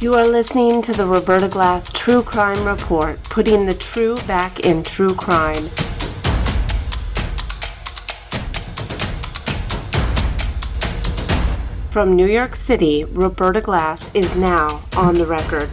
You are listening to the Roberta Glass True Crime Report, putting the true back in true crime. From New York City, Roberta Glass is now on the record.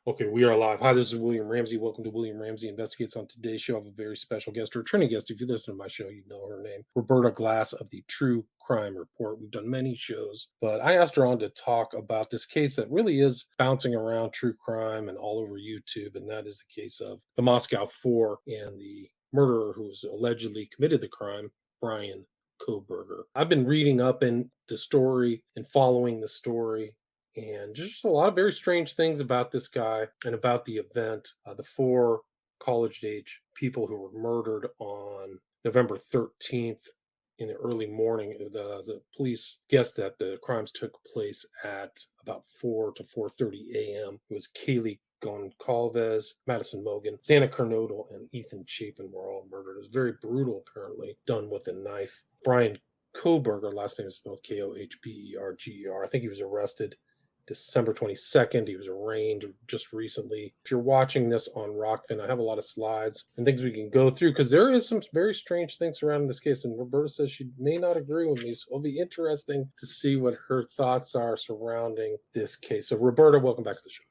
Okay, we are live. Hi, this is William Ramsey. Welcome to William Ramsey Investigates. On today's show, I have a very special guest, or returning guest. If you listen to my show, you know her name, Roberta Glass of the True Crime Report. We've done many shows, but I asked her on to talk about this case that really is bouncing around true crime and all over YouTube, and that is the case of the Moscow Four and the murderer who was allegedly committed the crime, Bryan Kohberger. I've been reading up in the story and following the story, and just a lot of very strange things about this guy and about the event. The four college-age people who were murdered on November 13th in the early morning. The police guessed that the crimes took place at about 4 to 4:30 a.m. It was Kaylee Goncalves, Madison, Mogen, Xana, Kernodle, and Ethan Chapin were all murdered. It was very brutal, apparently, done with a knife. Bryan Kohberger, last name is spelled Kohberger. I think he was arrested December 22nd. He was arraigned just recently. If you're watching this on Rockfin, I have a lot of slides and things we can go through because there is some very strange things surrounding this case. And Roberta says she may not agree with me. So it'll be interesting to see what her thoughts are surrounding this case. So Roberta, welcome back to the show.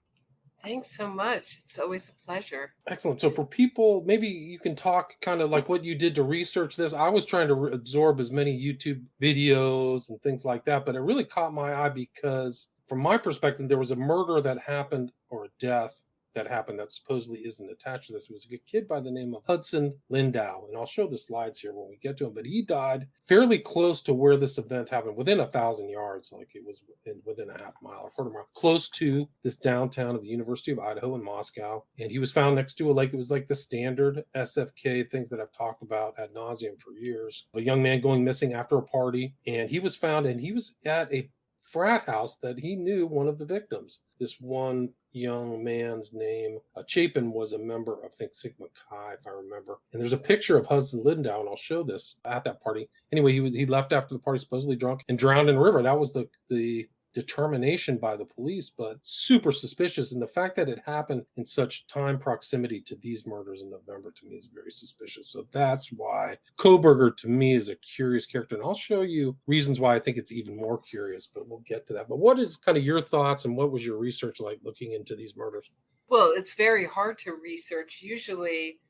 Thanks so much. It's always a pleasure. Excellent. So for people, maybe you can talk kind of like what you did to research this. I was trying to absorb as many YouTube videos and things like that, but it really caught my eye because from my perspective, there was a murder that happened, or a death that happened that supposedly isn't attached to this. It was a kid by the name of Hudson Lindau, and I'll show the slides here when we get to him, but he died fairly close to where this event happened, within 1,000 yards, like it was within a half mile, a quarter mile, close to this downtown of the University of Idaho in Moscow, and he was found next to a lake. It was like the standard SFK things that I've talked about ad nauseum for years. A young man going missing after a party, and he was found, and he was at a frat house that he knew one of the victims. This one young man's name, Chapin, was a member of, I think, Sigma Chi, if I remember. And there's a picture of Hudson Lindau, and I'll show this at that party. Anyway, he left after the party, supposedly drunk, and drowned in a river. That was the determination by the police, but super suspicious. And the fact that it happened in such time proximity to these murders in November, to me, is very suspicious. So that's why Kohberger, to me, is a curious character. And I'll show you reasons why I think it's even more curious, but we'll get to that. But what is kind of your thoughts, and what was your research like looking into these murders? Well, it's very hard to research. Usually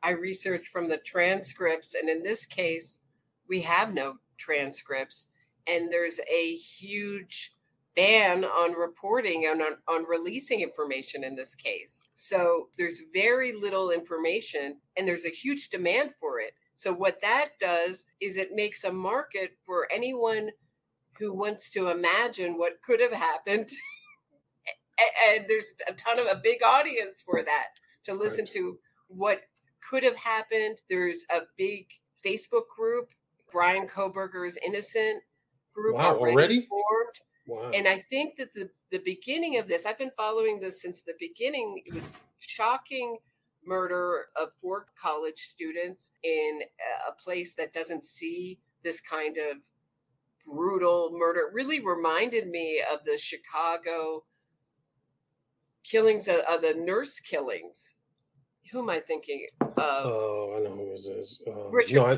I research from the transcripts, and in this case, we have no transcripts, and there's a huge ban on reporting and on releasing information in this case. So there's very little information, and there's a huge demand for it. So what that does is it makes a market for anyone who wants to imagine what could have happened. And there's a big audience for that to listen to what could have happened. There's a big Facebook group, Bryan Kohberger is Innocent group, already formed. Wow. And I think that the beginning of this, I've been following this since the beginning. It was shocking murder of 4 college students in a place that doesn't see this kind of brutal murder. It really reminded me of the Chicago killings, of the nurse killings. Who am I thinking of? Oh, I know who this is. Richard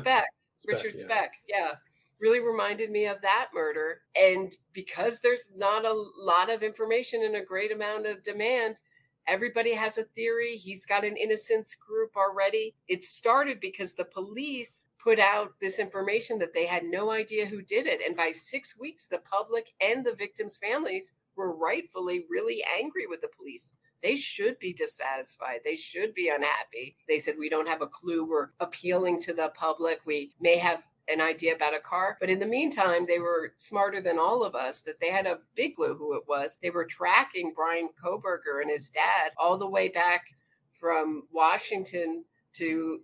Speck. Yeah. Really reminded me of that murder. And because there's not a lot of information and a great amount of demand, everybody has a theory. He's got an innocence group already. It started because the police put out this information that they had no idea who did it. And by 6 weeks, the public and the victims' families were rightfully really angry with the police. They should be dissatisfied. They should be unhappy. They said, we don't have a clue. We're appealing to the public. We may have an idea about a car. But in the meantime, they were smarter than all of us, that they had a big clue who it was. They were tracking Bryan Kohberger and his dad all the way back from Washington to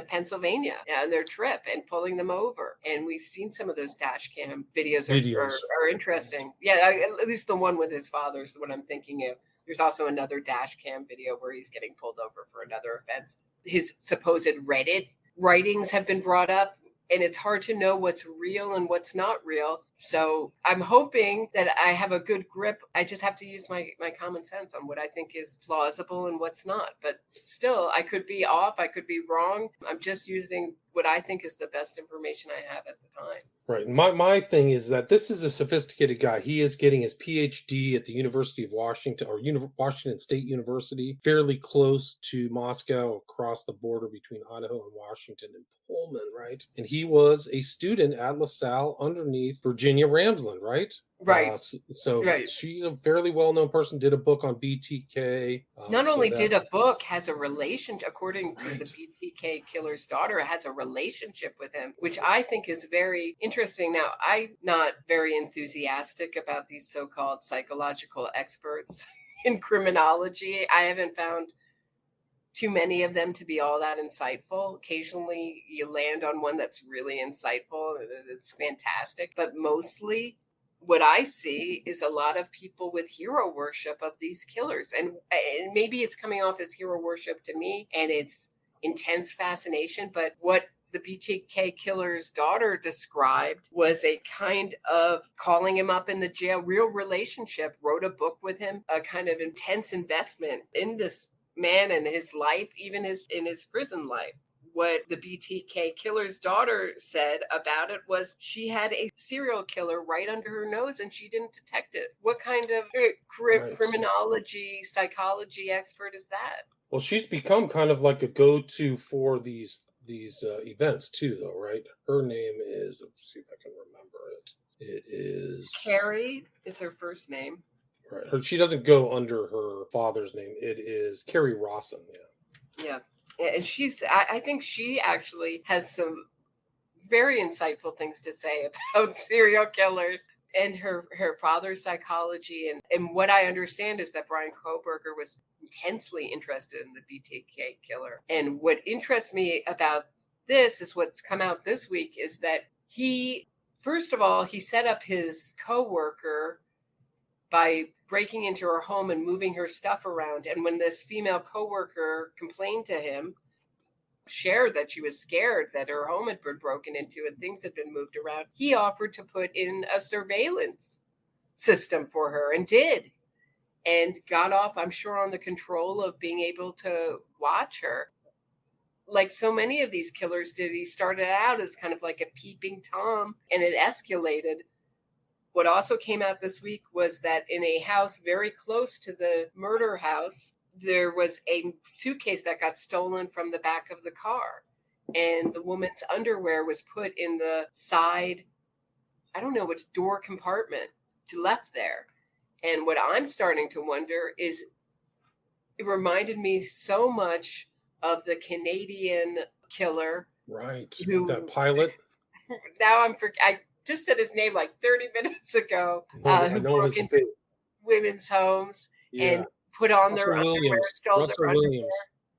Pennsylvania on their trip and pulling them over. And we've seen some of those dash cam videos are interesting. Yeah, at least the one with his father is what I'm thinking of. There's also another dash cam video where he's getting pulled over for another offense. His supposed Reddit writings have been brought up, and it's hard to know what's real and what's not real. So I'm hoping that I have a good grip. I just have to use my common sense on what I think is plausible and what's not. But still, I could be off. I could be wrong. I'm just using what I think is the best information I have at the time. Right. My thing is that this is a sophisticated guy. He is getting his PhD at the University of Washington, or Washington State University, fairly close to Moscow, across the border between Idaho and Washington, and Pullman, right? And he was a student at LaSalle underneath Virginia Ramsland, right? Right. So right. She's a fairly well-known person, did a book on BTK. Not only did a book, has a relationship, according to Right. the BTK killer's daughter, has a relationship with him, which I think is very interesting. Now, I'm not very enthusiastic about these so-called psychological experts in criminology. I haven't found too many of them to be all that insightful. Occasionally, you land on one that's really insightful. It's fantastic. But mostly, what I see is a lot of people with hero worship of these killers. And maybe it's coming off as hero worship to me, and it's intense fascination. But what the BTK killer's daughter described was a kind of calling him up in the jail, real relationship, wrote a book with him, a kind of intense investment in this man and his life, even in his prison life. What the BTK killer's daughter said about it was she had a serial killer right under her nose and she didn't detect it. What kind of criminology, psychology expert is that? Well, she's become kind of like a go-to for these events too, though, right? Her name is, let's see if I can remember it. It is Carrie is her first name. Right. She doesn't go under her father's name. It is Carrie Rawson. Yeah. And I think she actually has some very insightful things to say about serial killers and her father's psychology. And what I understand is that Brian Kohberger was intensely interested in the BTK killer. And what interests me about this is what's come out this week is that first of all, he set up his coworker by breaking into her home and moving her stuff around. And when this female coworker complained to him, shared that she was scared that her home had been broken into and things had been moved around, he offered to put in a surveillance system for her and did. And got off, I'm sure, on the control of being able to watch her. Like so many of these killers did, he started out as kind of like a peeping Tom, and it escalated. What also came out this week was that in a house very close to the murder house, there was a suitcase that got stolen from the back of the car. And the woman's underwear was put in the side, I don't know which door compartment, left there. And what I'm starting to wonder is it reminded me so much of the Canadian killer. Right. That pilot. Now I just said his name like 30 minutes ago, who broke into women's homes and put on their underwear, stole their underwear.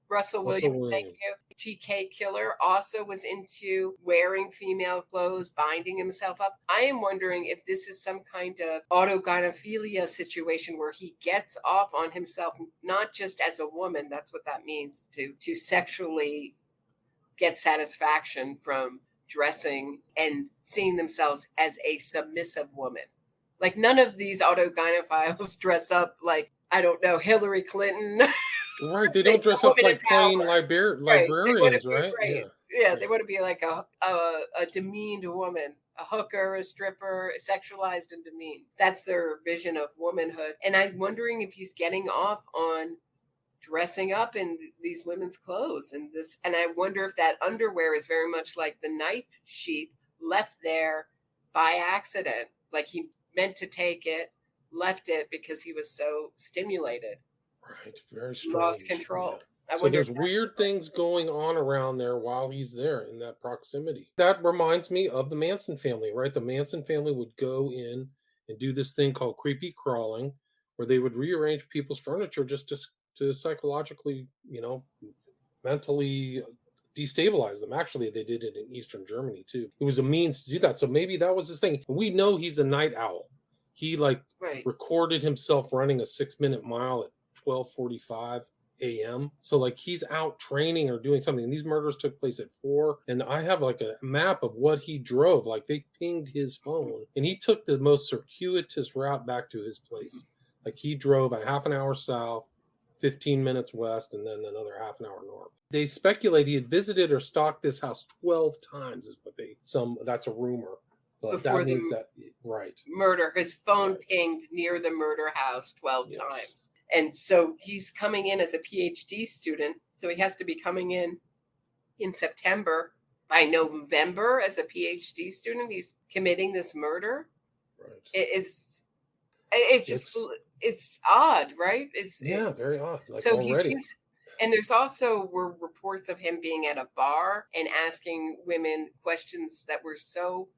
Russell Williams, thank you. TK killer also was into wearing female clothes, binding himself up. I am wondering if this is some kind of autogynephilia situation where he gets off on himself, not just as a woman, that's what that means, to sexually get satisfaction from dressing and seeing themselves as a submissive woman. Like none of these autogynephiles dress up like, I don't know, Hillary Clinton. Right, they don't dress up like plain librarians, right? Yeah, they want to be like a demeaned woman, a hooker, a stripper, sexualized and demeaned. That's their vision of womanhood. And I'm wondering if he's getting off on dressing up in these women's clothes and I wonder if that underwear is very much like the knife sheath left there by accident. Like he meant to take it, left it because he was so stimulated. Right, very strange. Lost control. Yeah. So there's weird things going on around there while he's there in that proximity. That reminds me of the Manson family, right? The Manson family would go in and do this thing called creepy crawling, where they would rearrange people's furniture just to psychologically, mentally destabilize them. Actually, they did it in Eastern Germany too. It was a means to do that. So maybe that was his thing. We know he's a night owl. He recorded himself running a 6-minute mile at 12:45, a.m. So like he's out training or doing something. And these murders took place at 4. And I have like a map of what he drove. Like they pinged his phone and he took the most circuitous route back to his place. Like he drove a half an hour south, 15 minutes west, and then another half an hour north. They speculate he had visited or stalked this house 12 times is what that's a rumor. But before that means that, right. Murder. His phone Right. pinged near the murder house 12 Yes. times. And so he's coming in as a PhD student. So he has to be coming in September. By November, as a PhD student, he's committing this murder. Right. It's odd, right? Very odd. Like so already. he seems, and there's also were reports of him being at a bar and asking women questions that were so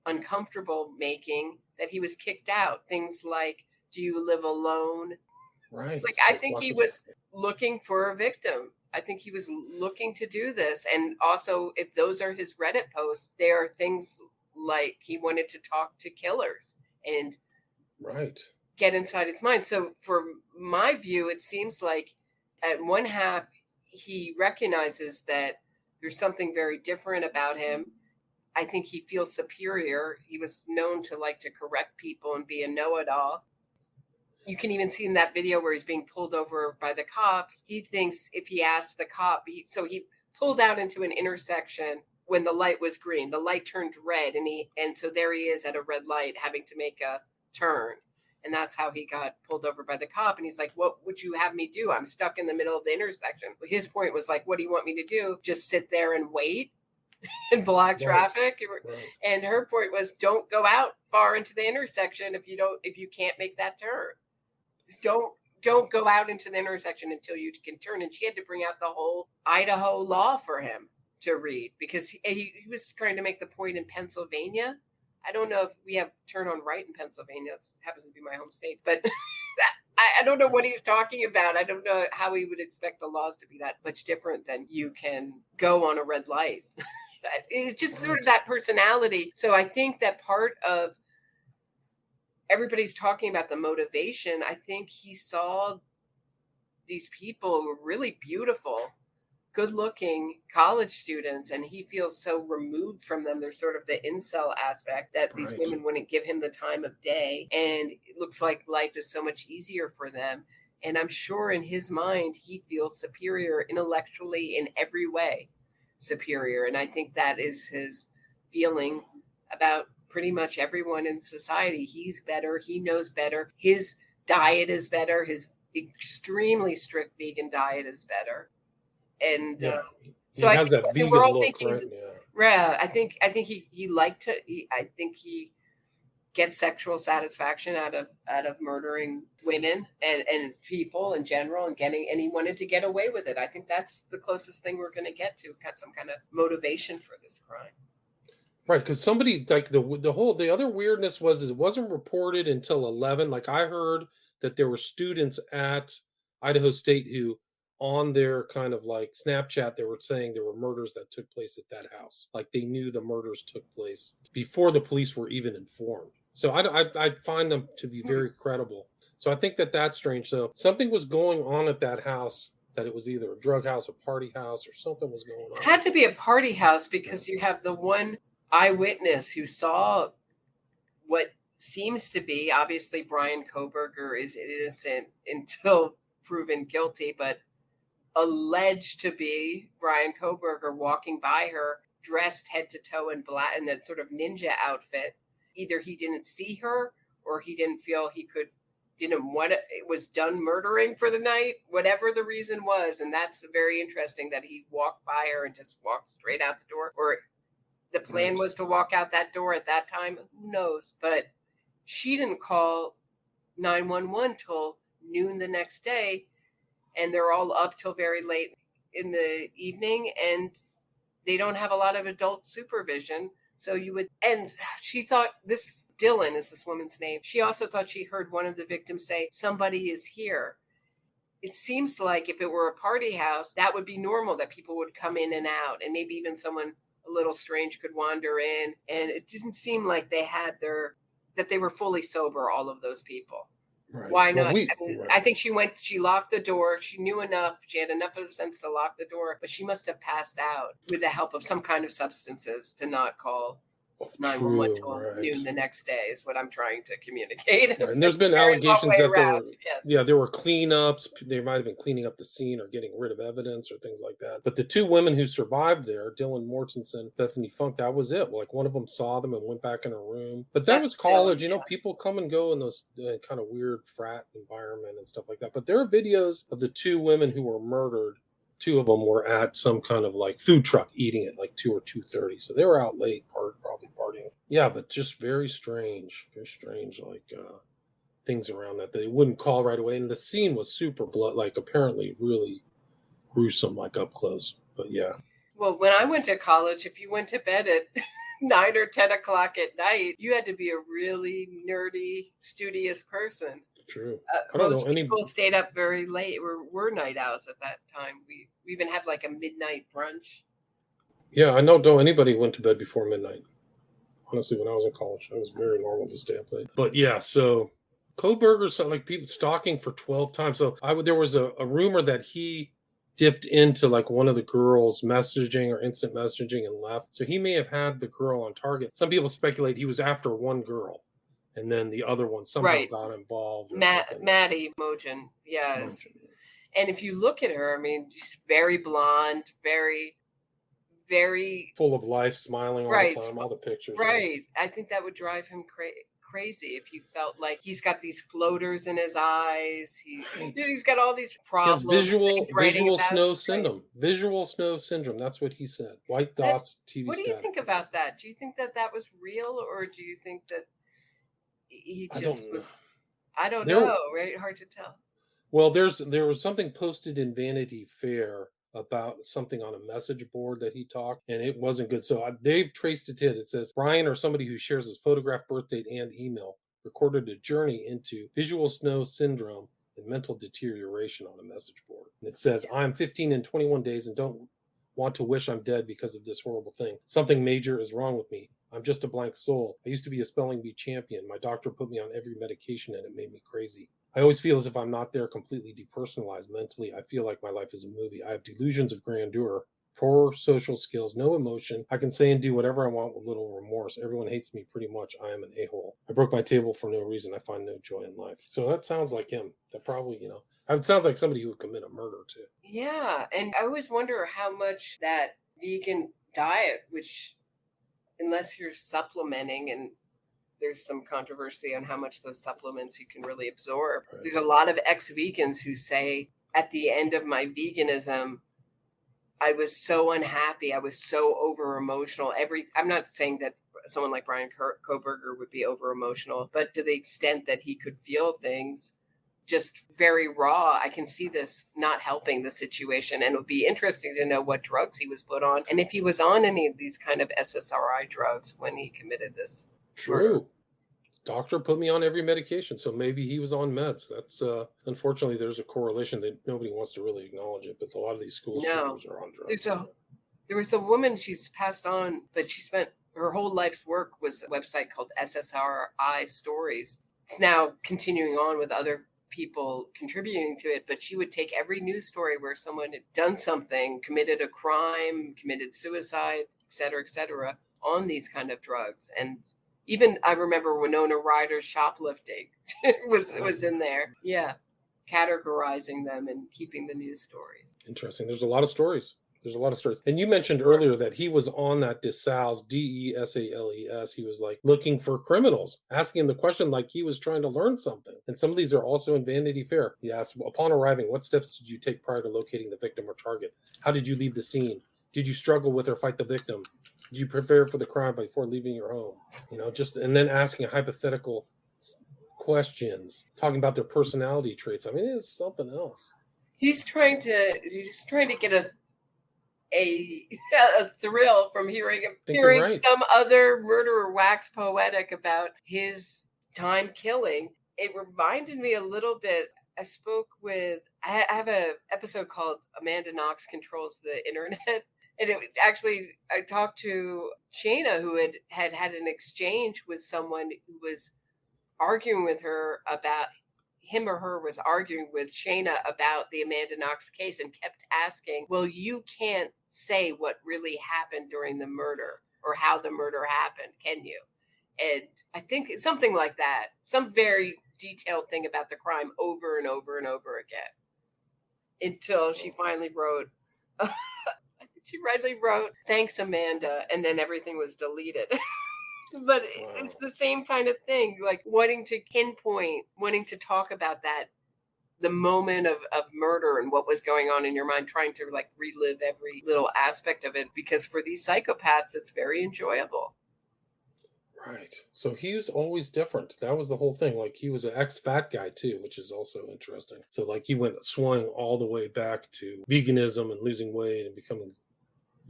uncomfortable making that he was kicked out. Things like, do you live alone? Right. Like, I think he was looking for a victim. I think he was looking to do this. And also, if those are his Reddit posts, there are things like he wanted to talk to killers and right. get inside his mind. So for my view, it seems like at one half, he recognizes that there's something very different about him. I think he feels superior. He was known to like to correct people and be a know-it-all. You can even see in that video where he's being pulled over by the cops. He thinks if he asks the cop, so he pulled out into an intersection when the light was green. The light turned red, and so there he is at a red light having to make a turn. And that's how he got pulled over by the cop. And he's like, what would you have me do? I'm stuck in the middle of the intersection. His point was like, what do you want me to do? Just sit there and wait and block traffic? Right. And her point was, don't go out far into the intersection if you can't make that turn. Don't go out into the intersection until you can turn. And she had to bring out the whole Idaho law for him to read because he was trying to make the point in Pennsylvania. I don't know if we have turn on right in Pennsylvania. That happens to be my home state, but I don't know what he's talking about. I don't know how he would expect the laws to be that much different than you can go on a red light. It's just sort of that personality. So I think that part of everybody's talking about the motivation. I think he saw these people who were really beautiful, good-looking college students, and he feels so removed from them. There's sort of the incel aspect that these women wouldn't give him the time of day, and it looks like life is so much easier for them. And I'm sure in his mind, he feels superior intellectually in every way, superior. And I think that is his feeling about pretty much everyone in society. He's better. He knows better. His diet is better. His extremely strict vegan diet is better. And so I think we're all thinking, I think he liked to. I think he gets sexual satisfaction out of murdering women and people in general, and he wanted to get away with it. I think that's the closest thing we're going to get to some kind of motivation for this crime. Right, because somebody like the other weirdness was it wasn't reported until 11. Like I heard that there were students at Idaho State who, on their kind of like Snapchat, they were saying there were murders that took place at that house. Like they knew the murders took place before the police were even informed. So I find them to be very credible. So I think that's strange. So something was going on at that house, that it was either a drug house, a party house, or something was going on. It had to be a party house because you have the one eyewitness who saw what seems to be, obviously Brian Kohberger is innocent until proven guilty, but alleged to be Brian Kohberger walking by her dressed head to toe in black in that sort of ninja outfit. Either he didn't see her or he didn't feel it was done murdering for the night, whatever the reason was. And that's very interesting that he walked by her and just walked straight out the door, or the plan was to walk out that door at that time. Who knows? But she didn't call 911 till noon the next day. And they're all up till very late in the evening, and they don't have a lot of adult supervision. So and she thought Dylan is this woman's name. She also thought she heard one of the victims say, somebody is here. It seems like if it were a party house, that would be normal, that people would come in and out, and maybe even someone a little strange could wander in. And it didn't seem like that they were fully sober, all of those people. Right. Why Well, not? I think she locked the door. She knew enough. She had enough of a sense to lock the door, but she must have passed out with the help of some kind of substances to not call 911 till noon the next day is what I'm trying to communicate. Right. And there's been allegations that there were cleanups. They might have been cleaning up the scene or getting rid of evidence or things like that. But the two women who survived there, Dylan Mortensen, Bethany Funk, that was it. Like one of them saw them and went back in her room. But that was college. You know, people come and go in those kind of weird frat environment and stuff like that. But there are videos of the two women who were murdered. Two of them were at some kind of like food truck eating at like 2 or 2:30. So they were out late, probably partying. Yeah, but just very strange, like things around that they wouldn't call right away. And the scene was super like apparently really gruesome, like up close. But yeah. Well, when I went to college, if you went to bed at 9 or 10 o'clock at night, you had to be a really nerdy, studious person. True. Most people stayed up very late. We're night owls at that time. We even had like a midnight brunch. Yeah, I don't anybody went to bed before midnight. Honestly, when I was in college, it was very normal to stay up late. But yeah, so Kohberger's like people stalking for 12 times. So there was a rumor that he dipped into like one of the girls' messaging or instant messaging and left. So he may have had the girl on target. Some people speculate he was after one girl. And then the other one somehow got involved. Maddie Mogen, yes. And if you look at her, I mean, she's very blonde, very, very... full of life, smiling all the time, all the pictures. Right. I think that would drive him crazy if you felt like he's got these floaters in his eyes. He's got all these problems. Visual snow syndrome. Visual snow syndrome. That's what he said. White dots, TV What do you think about that? Do you think that was real, or do you think that he just was? I don't know. Right, hard to tell. Well, there was something posted in Vanity Fair about something on a message board that he talked, and it wasn't good. So they've traced it in. It says Brian, or somebody who shares his photograph, birth date, and email, recorded a journey into visual snow syndrome and mental deterioration on a message board. And it says, I'm 15 and 21 days and don't want to wish I'm dead because of this horrible thing. Something major is wrong with me. I'm just a blank soul. I used to be a spelling bee champion. My doctor put me on every medication and it made me crazy. I always feel as if I'm not there, completely depersonalized mentally. I feel like my life is a movie. I have delusions of grandeur, poor social skills, no emotion. I can say and do whatever I want with little remorse. Everyone hates me pretty much. I am an a-hole. I broke my table for no reason. I find no joy in life. So that sounds like him. That probably, it sounds like somebody who would commit a murder too. Yeah. And I always wonder how much that vegan diet, which unless you're supplementing, and there's some controversy on how much those supplements you can really absorb. Right. There's a lot of ex-vegans who say, at the end of my veganism, I was so unhappy. I was so over-emotional. I'm not saying that someone like Brian Kohberger would be over-emotional, but to the extent that he could feel things just very raw, I can see this not helping the situation. And it would be interesting to know what drugs he was put on and if he was on any of these kind of SSRI drugs when he committed this. True. Doctor put me on every medication, so maybe he was on meds. That's unfortunately there's a correlation that nobody wants to really acknowledge it, but a lot of these school shooters are on drugs. There was a woman, she's passed on, but she spent her whole life's work was a website called SSRI Stories. It's now continuing on with other people contributing to it, but she would take every news story where someone had done something, committed a crime, committed suicide, et cetera, on these kind of drugs. And even I remember Winona Ryder's shoplifting was in there. Yeah. Categorizing them and keeping the news stories. Interesting. There's a lot of stories. And you mentioned earlier that he was on that DeSales, DESALES. He was like looking for criminals, asking him the question like he was trying to learn something. And some of these are also in Vanity Fair. He asked, upon arriving, what steps did you take prior to locating the victim or target? How did you leave the scene? Did you struggle with or fight the victim? Did you prepare for the crime before leaving your home? And then asking hypothetical questions, talking about their personality traits. I mean, it's something else. He's trying to get a thrill from hearing some other murderer wax poetic about his time killing. It reminded me a little bit. I have an episode called Amanda Knox Controls the Internet. And I talked to Xana, who had an exchange with someone who was arguing with her about him or her was arguing with Xana about the Amanda Knox case and kept asking, well, you can't say what really happened during the murder or how the murder happened, can you? And I think something like that, some very detailed thing about the crime over and over and over again, until she finally wrote, I think she rightly wrote, thanks, Amanda, and then everything was deleted. But it's the same kind of thing, like wanting to pinpoint, wanting to talk about that, the moment of murder and what was going on in your mind, trying to like relive every little aspect of it, because for these psychopaths, it's very enjoyable. Right. So he was always different. That was the whole thing. Like he was an ex-fat guy too, which is also interesting. So like he went swung all the way back to veganism and losing weight and becoming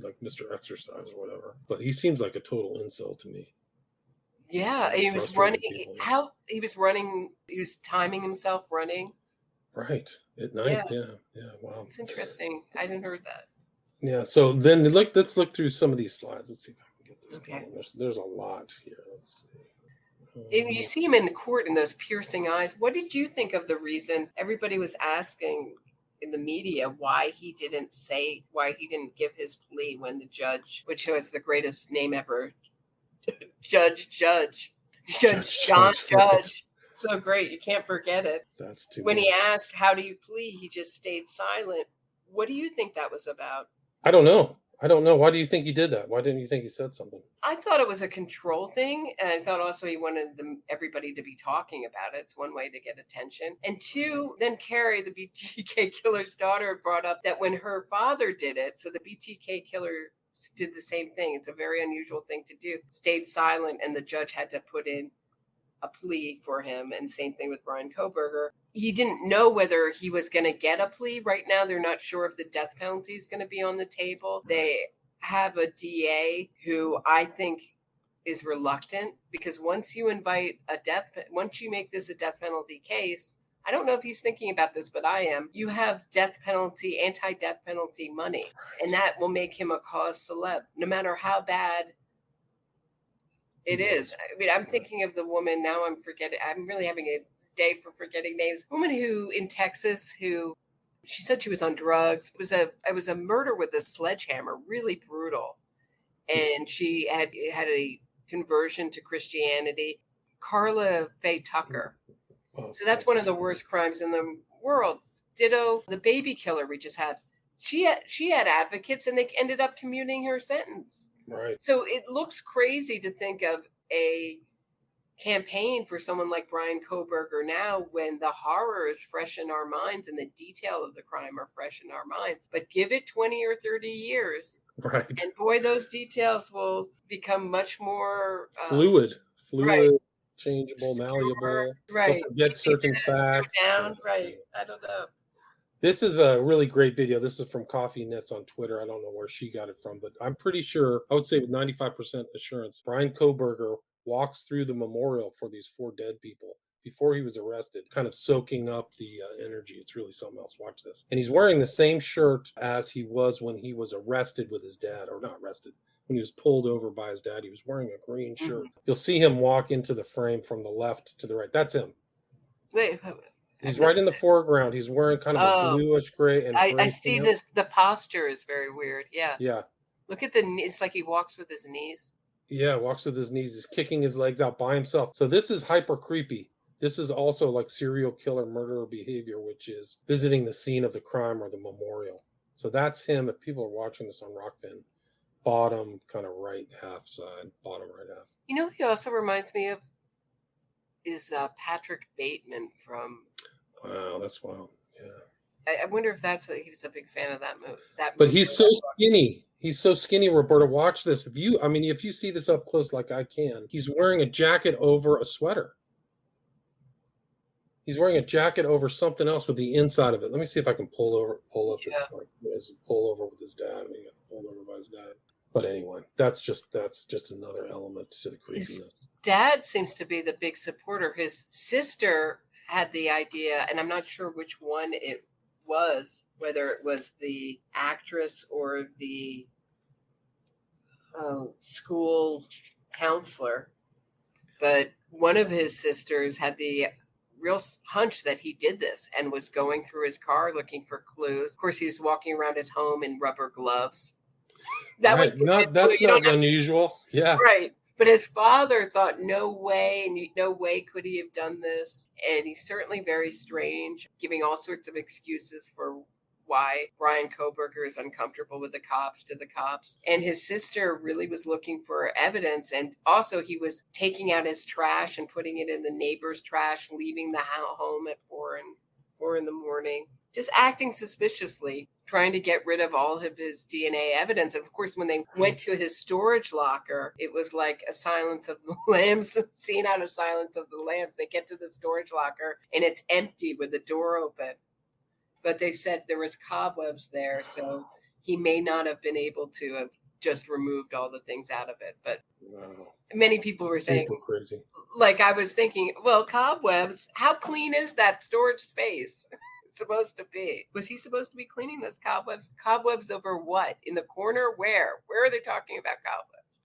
like Mr. Exercise or whatever. But he seems like a total incel to me. Yeah, he was running. He was timing himself running. Right. At night. Yeah. Wow. It's interesting. I hadn't heard that. Yeah. So then let's look through some of these slides. Let's see if I can get this going. There's a lot here. Let's see. And you see him in court in those piercing eyes. What did you think of the reason everybody was asking in the media why he didn't give his plea when the judge, which was the greatest name ever, Judge. So great. You can't forget it. That's too When much. he asked, how do you plead? He just stayed silent. What do you think that was about? I don't know. Why do you think he did that? Why didn't you think he said something? I thought it was a control thing. And I thought also he wanted everybody to be talking about it. It's one way to get attention. And two, then Carrie, the BTK killer's daughter, brought up that when her father did it, so the BTK killer did the same thing. It's a very unusual thing to do. Stayed silent, and the judge had to put in a plea for him. And same thing with Brian Kohberger. He didn't know whether he was going to get a plea. Right now, they're not sure if the death penalty is going to be on the table. They have a DA who I think is reluctant, because once you make this a death penalty case, I don't know if he's thinking about this, but I am. You have anti-death penalty money, and that will make him a cause celeb, no matter how bad it is. I mean, I'm thinking of the woman now. I'm really having a day for forgetting names. A woman in Texas who she said she was on drugs. It was a murder with a sledgehammer, really brutal, and she had a conversion to Christianity. Carla Faye Tucker. So that's one of the worst crimes in the world. Ditto the baby killer we just had. She had advocates, and they ended up commuting her sentence. Right. So it looks crazy to think of a campaign for someone like Brian Kohberger now, when the horror is fresh in our minds and the detail of the crime are fresh in our minds. But give it 20 or 30 years. Right. And boy, those details will become much more fluid, right. Changeable, malleable. Right. Don't forget certain facts. Down. Right. I don't know. This is a really great video. This is from Coffee Nets on Twitter. I don't know where she got it from, but I'm pretty sure, I would say with 95% assurance, Brian Kohberger walks through the memorial for these 4 dead people before he was arrested, kind of soaking up the energy. It's really something else. Watch this. And he's wearing the same shirt as he was when he was arrested with his dad, or not arrested, when he was pulled over by his dad. He was wearing a green shirt. You'll see him walk into the frame from the left to the right. That's him. Wait. He's right in the foreground. He's wearing kind of a bluish gray. And I see this. The posture is very weird. Yeah. Yeah. Look at the knees. It's like he walks with his knees. Yeah, walks with his knees. He's kicking his legs out by himself. So this is hyper creepy. This is also like serial killer murderer behavior, which is visiting the scene of the crime or the memorial. So that's him. If people are watching this on Rockfin, bottom kind of right half side, bottom right half. You know, he also reminds me of is Patrick Bateman from. Wow, that's wild. Yeah. I wonder if he was a big fan of that movie. But he's so skinny. He's so skinny, Roberta. Watch this. If you see this up close like I can, he's wearing a jacket over a sweater. He's wearing a jacket over something else with the inside of it. Let me see if I can pull up his pull over with his dad. He got pulled over by his dad. But anyway, that's just another element to the creepiness. His dad seems to be the big supporter. His sister had the idea, and I'm not sure which one it was, whether it was the actress or the school counselor, but one of his sisters had the real hunch that he did this and was going through his car looking for clues. Of course, he was walking around his home in rubber gloves. That's not unusual. Yeah. Right. But his father thought no way could he have done this. And he's certainly very strange, giving all sorts of excuses for why Brian Kohberger is uncomfortable with the cops. And his sister really was looking for evidence. And also he was taking out his trash and putting it in the neighbor's trash, leaving the home at 4 in the morning, just acting suspiciously, trying to get rid of all of his DNA evidence. And of course, when they went to his storage locker, it was like a Silence of the Lambs scene out of Silence of the Lambs. They get to the storage locker and it's empty with the door open. But they said there was cobwebs there, so he may not have been able to have just removed all the things out of it. But many people were saying, crazy. Like I was thinking, well, cobwebs, how clean is that storage space supposed to be? Was he supposed to be cleaning those cobwebs? Cobwebs over what? In the corner? Where are they talking about cobwebs?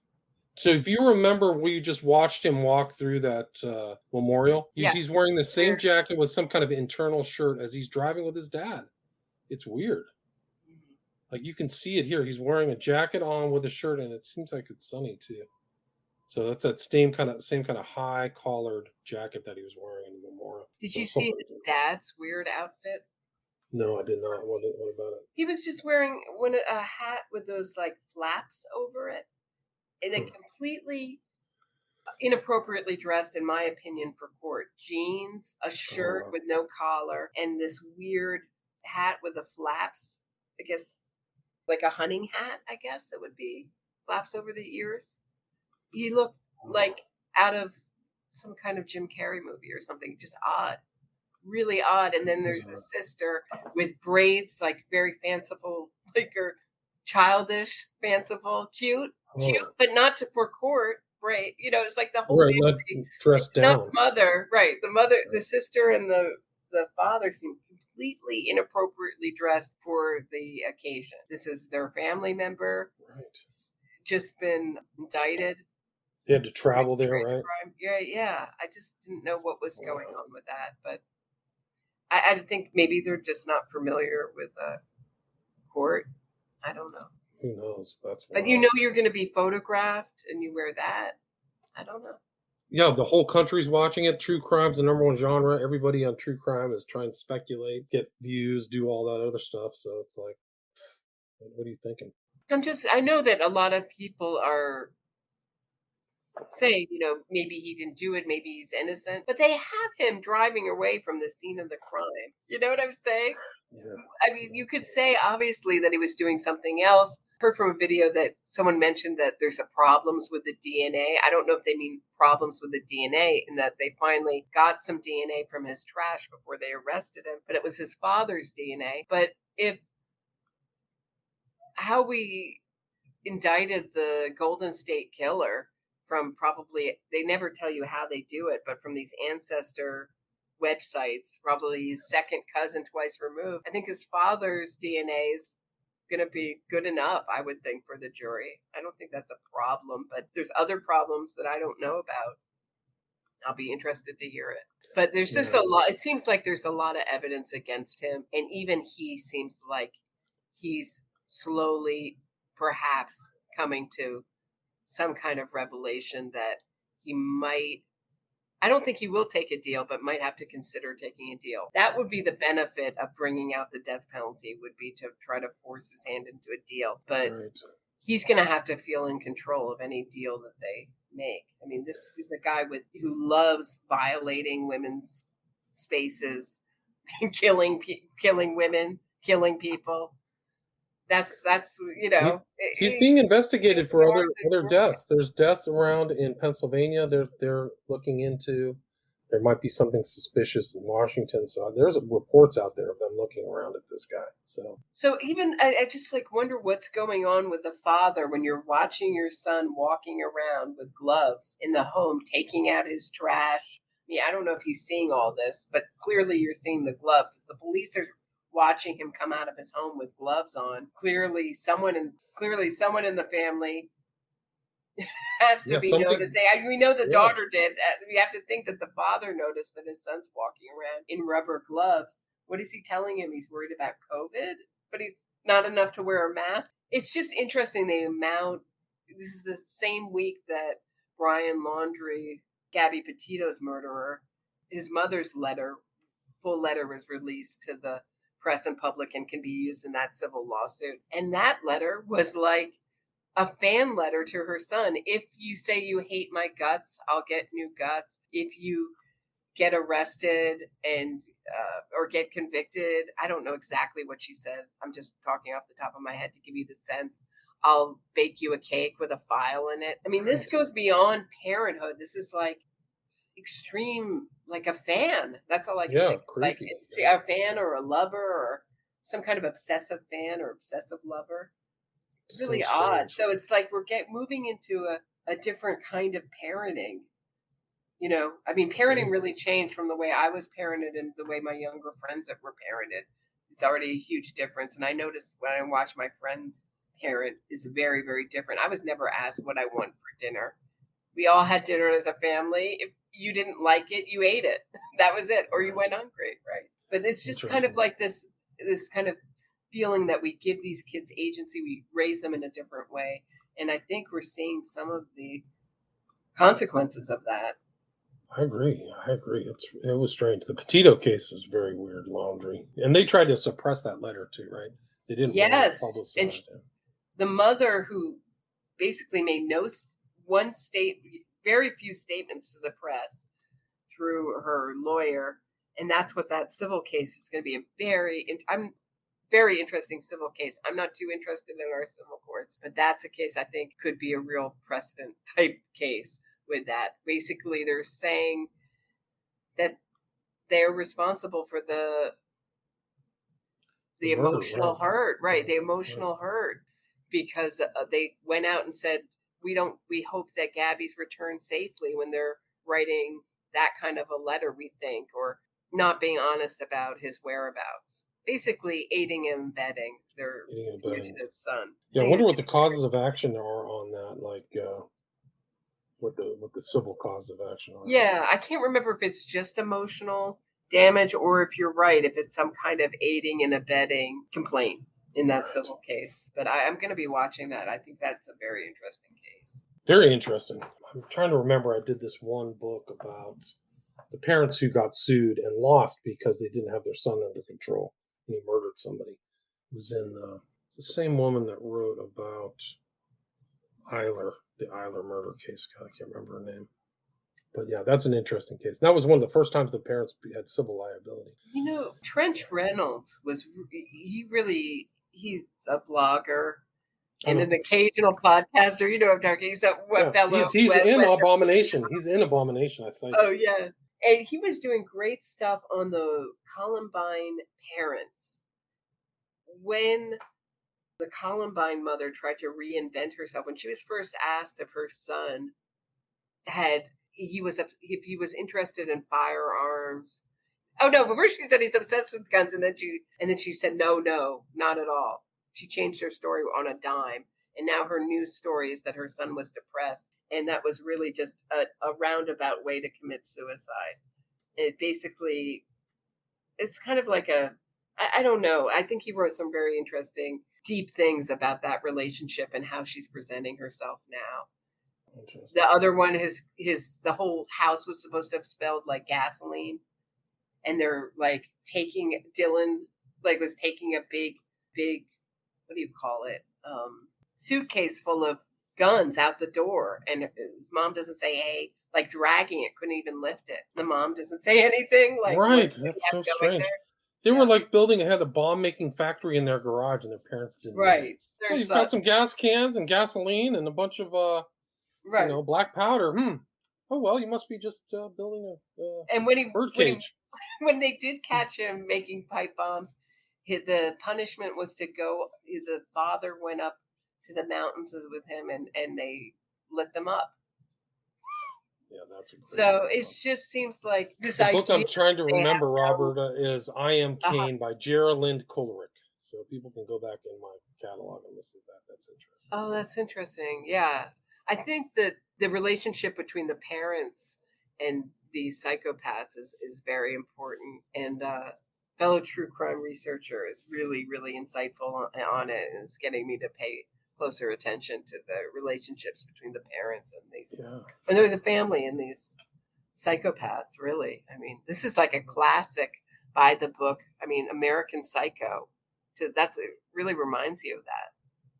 So if you remember, we just watched him walk through that memorial. He's wearing the same jacket with some kind of internal shirt as he's driving with his dad. It's weird. Like you can see it here. He's wearing a jacket on with a shirt, and it seems like it's sunny too. So that's that same kind of high collared jacket that he was wearing in the memorial. Did you see his dad's weird outfit? No, I did not. What about it? He was just wearing a hat with those like flaps over it. And a completely inappropriately dressed, in my opinion, for court. Jeans, a shirt with no collar, and this weird hat with the flaps. I guess like a hunting hat, I guess it would be. Flaps over the ears. He looked like out of some kind of Jim Carrey movie or something. Just odd. Really odd. And then there's the sister with braids, like very fanciful, like or childish, fanciful, cute, but not for court. Right? You know, it's like the whole family, not dressed down. Mother, right? The mother, the sister, and the father seem completely inappropriately dressed for the occasion. This is their family member, right? Just been indicted. They had to travel there, right? Crime. Yeah. I just didn't know what was going on with that, but I think maybe they're just not familiar with court. I don't know. Who knows? But you know you're going to be photographed and you wear that. I don't know. Yeah, the whole country's watching it. True crime's the number one genre. Everybody on true crime is trying to speculate, get views, do all that other stuff. So it's like, what are you thinking? I know that a lot of people are saying, maybe he didn't do it, maybe he's innocent, but they have him driving away from the scene of the crime. You know what I'm saying? Yeah. I mean, you could say obviously that he was doing something else. Heard from a video that someone mentioned that there's problems with the DNA. I don't know if they mean problems with the DNA in that they finally got some DNA from his trash before they arrested him, but it was his father's DNA. But how we indicted the Golden State Killer from they never tell you how they do it, but from these ancestor websites, probably his second cousin twice removed. I think his father's DNA is going to be good enough, I would think, for the jury. I don't think that's a problem, but there's other problems that I don't know about. I'll be interested to hear it. But there's just a lot. It seems like there's a lot of evidence against him. And even he seems like he's slowly perhaps coming to some kind of revelation that he might, I don't think he will take a deal, but might have to consider taking a deal. That would be the benefit of bringing out the death penalty, would be to try to force his hand into a deal. But he's going to have to feel in control of any deal that they make. I mean, this is a guy who loves violating women's spaces, killing women, killing people. That's he's being investigated for other deaths. There's deaths around in Pennsylvania. They're looking into. There might be something suspicious in Washington. So there's reports out there of them looking around at this guy. So even I just wonder what's going on with the father when you're watching your son walking around with gloves in the home, taking out his trash. I mean, I don't know if he's seeing all this, but clearly you're seeing the gloves. If the police are watching him come out of his home with gloves on, clearly someone in the family has to be something- noticing. We know the Yeah. daughter did. We have to think that the father noticed that his son's walking around in rubber gloves. What is he telling him? He's worried about COVID, but he's not enough to wear a mask. It's just interesting the amount. This is the same week that Brian Laundrie, Gabby Petito's murderer, his mother's full letter was released to the press and public and can be used in that civil lawsuit. And that letter was like a fan letter to her son. If you say you hate my guts, I'll get new guts. If you get arrested and or get convicted, I don't know exactly what she said. I'm just talking off the top of my head to give you the sense. I'll bake you a cake with a file in it. I mean, this goes beyond parenthood. This is like extreme, like a fan. That's all I can think of. Like it's a fan or a lover or some kind of obsessive fan or obsessive lover. It's really odd. So it's like we're moving into a different kind of parenting. You know, I mean, parenting really changed from the way I was parented and the way my younger friends were parented. It's already a huge difference. And I noticed when I watch my friends parent is very, very different. I was never asked what I want for dinner. We all had dinner as a family. If you didn't like it, you ate it. That was it. Or you went hungry, right? But it's just kind of like this kind of feeling that we give these kids agency. We raise them in a different way. And I think we're seeing some of the consequences of that. I agree. It was strange. The Petito case is very weird, Laundrie. And they tried to suppress that letter too, right? They didn't publicize it. The mother who basically made very few statements to the press through her lawyer. And that's what that civil case is going to be very interesting civil case. I'm not too interested in our civil courts, but that's a case I think could be a real precedent type case with that. Basically, they're saying that they're responsible for the emotional hurt, right? The emotional hurt, because they went out and said, we hope that Gabby's returned safely when they're writing that kind of a letter, we think, or not being honest about his whereabouts. Basically, aiding and abetting their fugitive son. Yeah, I wonder what the causes of action are on that, like what the civil cause of action are. Yeah, I can't remember if it's just emotional damage or if you're right, if it's some kind of aiding and abetting complaint in that civil case. But I'm going to be watching that. I think that's a very interesting case. Very interesting. I'm trying to remember, I did this one book about the parents who got sued and lost because they didn't have their son under control and he murdered somebody. It was in the same woman that wrote about the Eiler murder case. God, I can't remember her name. But yeah, that's an interesting case. That was one of the first times the parents had civil liability. You know, Trench Reynolds he's a blogger and an occasional podcaster. You know what I'm talking. He's a fellow. He's in Abomination. He's in Abomination. I say. Oh yeah, and he was doing great stuff on the Columbine parents when the Columbine mother tried to reinvent herself. When she was first asked if her son if he was interested in firearms. Oh no! But first she said he's obsessed with guns, and then she said no, not at all. She changed her story on a dime, and now her new story is that her son was depressed, and that was really just a roundabout way to commit suicide. It's kind of like I don't know. I think he wrote some very interesting, deep things about that relationship and how she's presenting herself now. The other one, the whole house was supposed to have smelled like gasoline, and they're like Dylan was taking a big, what do you call it? Suitcase full of guns out the door, and his mom doesn't say, hey, like dragging it, couldn't even lift it. The mom doesn't say anything. Like, right, that's so strange. They were like had a bomb making factory in their garage, and their parents didn't. Right. Oh, you've got some gas cans and gasoline and a bunch of black powder. Oh well, you must be just building a bird cage. When they did catch him making pipe bombs, the punishment was to go. The father went up to the mountains with him, and they lit them up. Yeah, that's a great book. It just seems like this idea. The book I'm trying to remember, Roberta, is I Am Cain by Geraldine Coleridge. So people can go back in my catalog and listen to that. That's interesting. Oh, that's interesting. Yeah. I think that the relationship between the parents and these psychopaths is very important. And fellow true crime researcher is really, really insightful on it, and it's getting me to pay closer attention to the relationships between the parents and these, and they're the family and these psychopaths. Really, I mean, this is like a classic by the book. I mean, American Psycho. It really reminds you of that.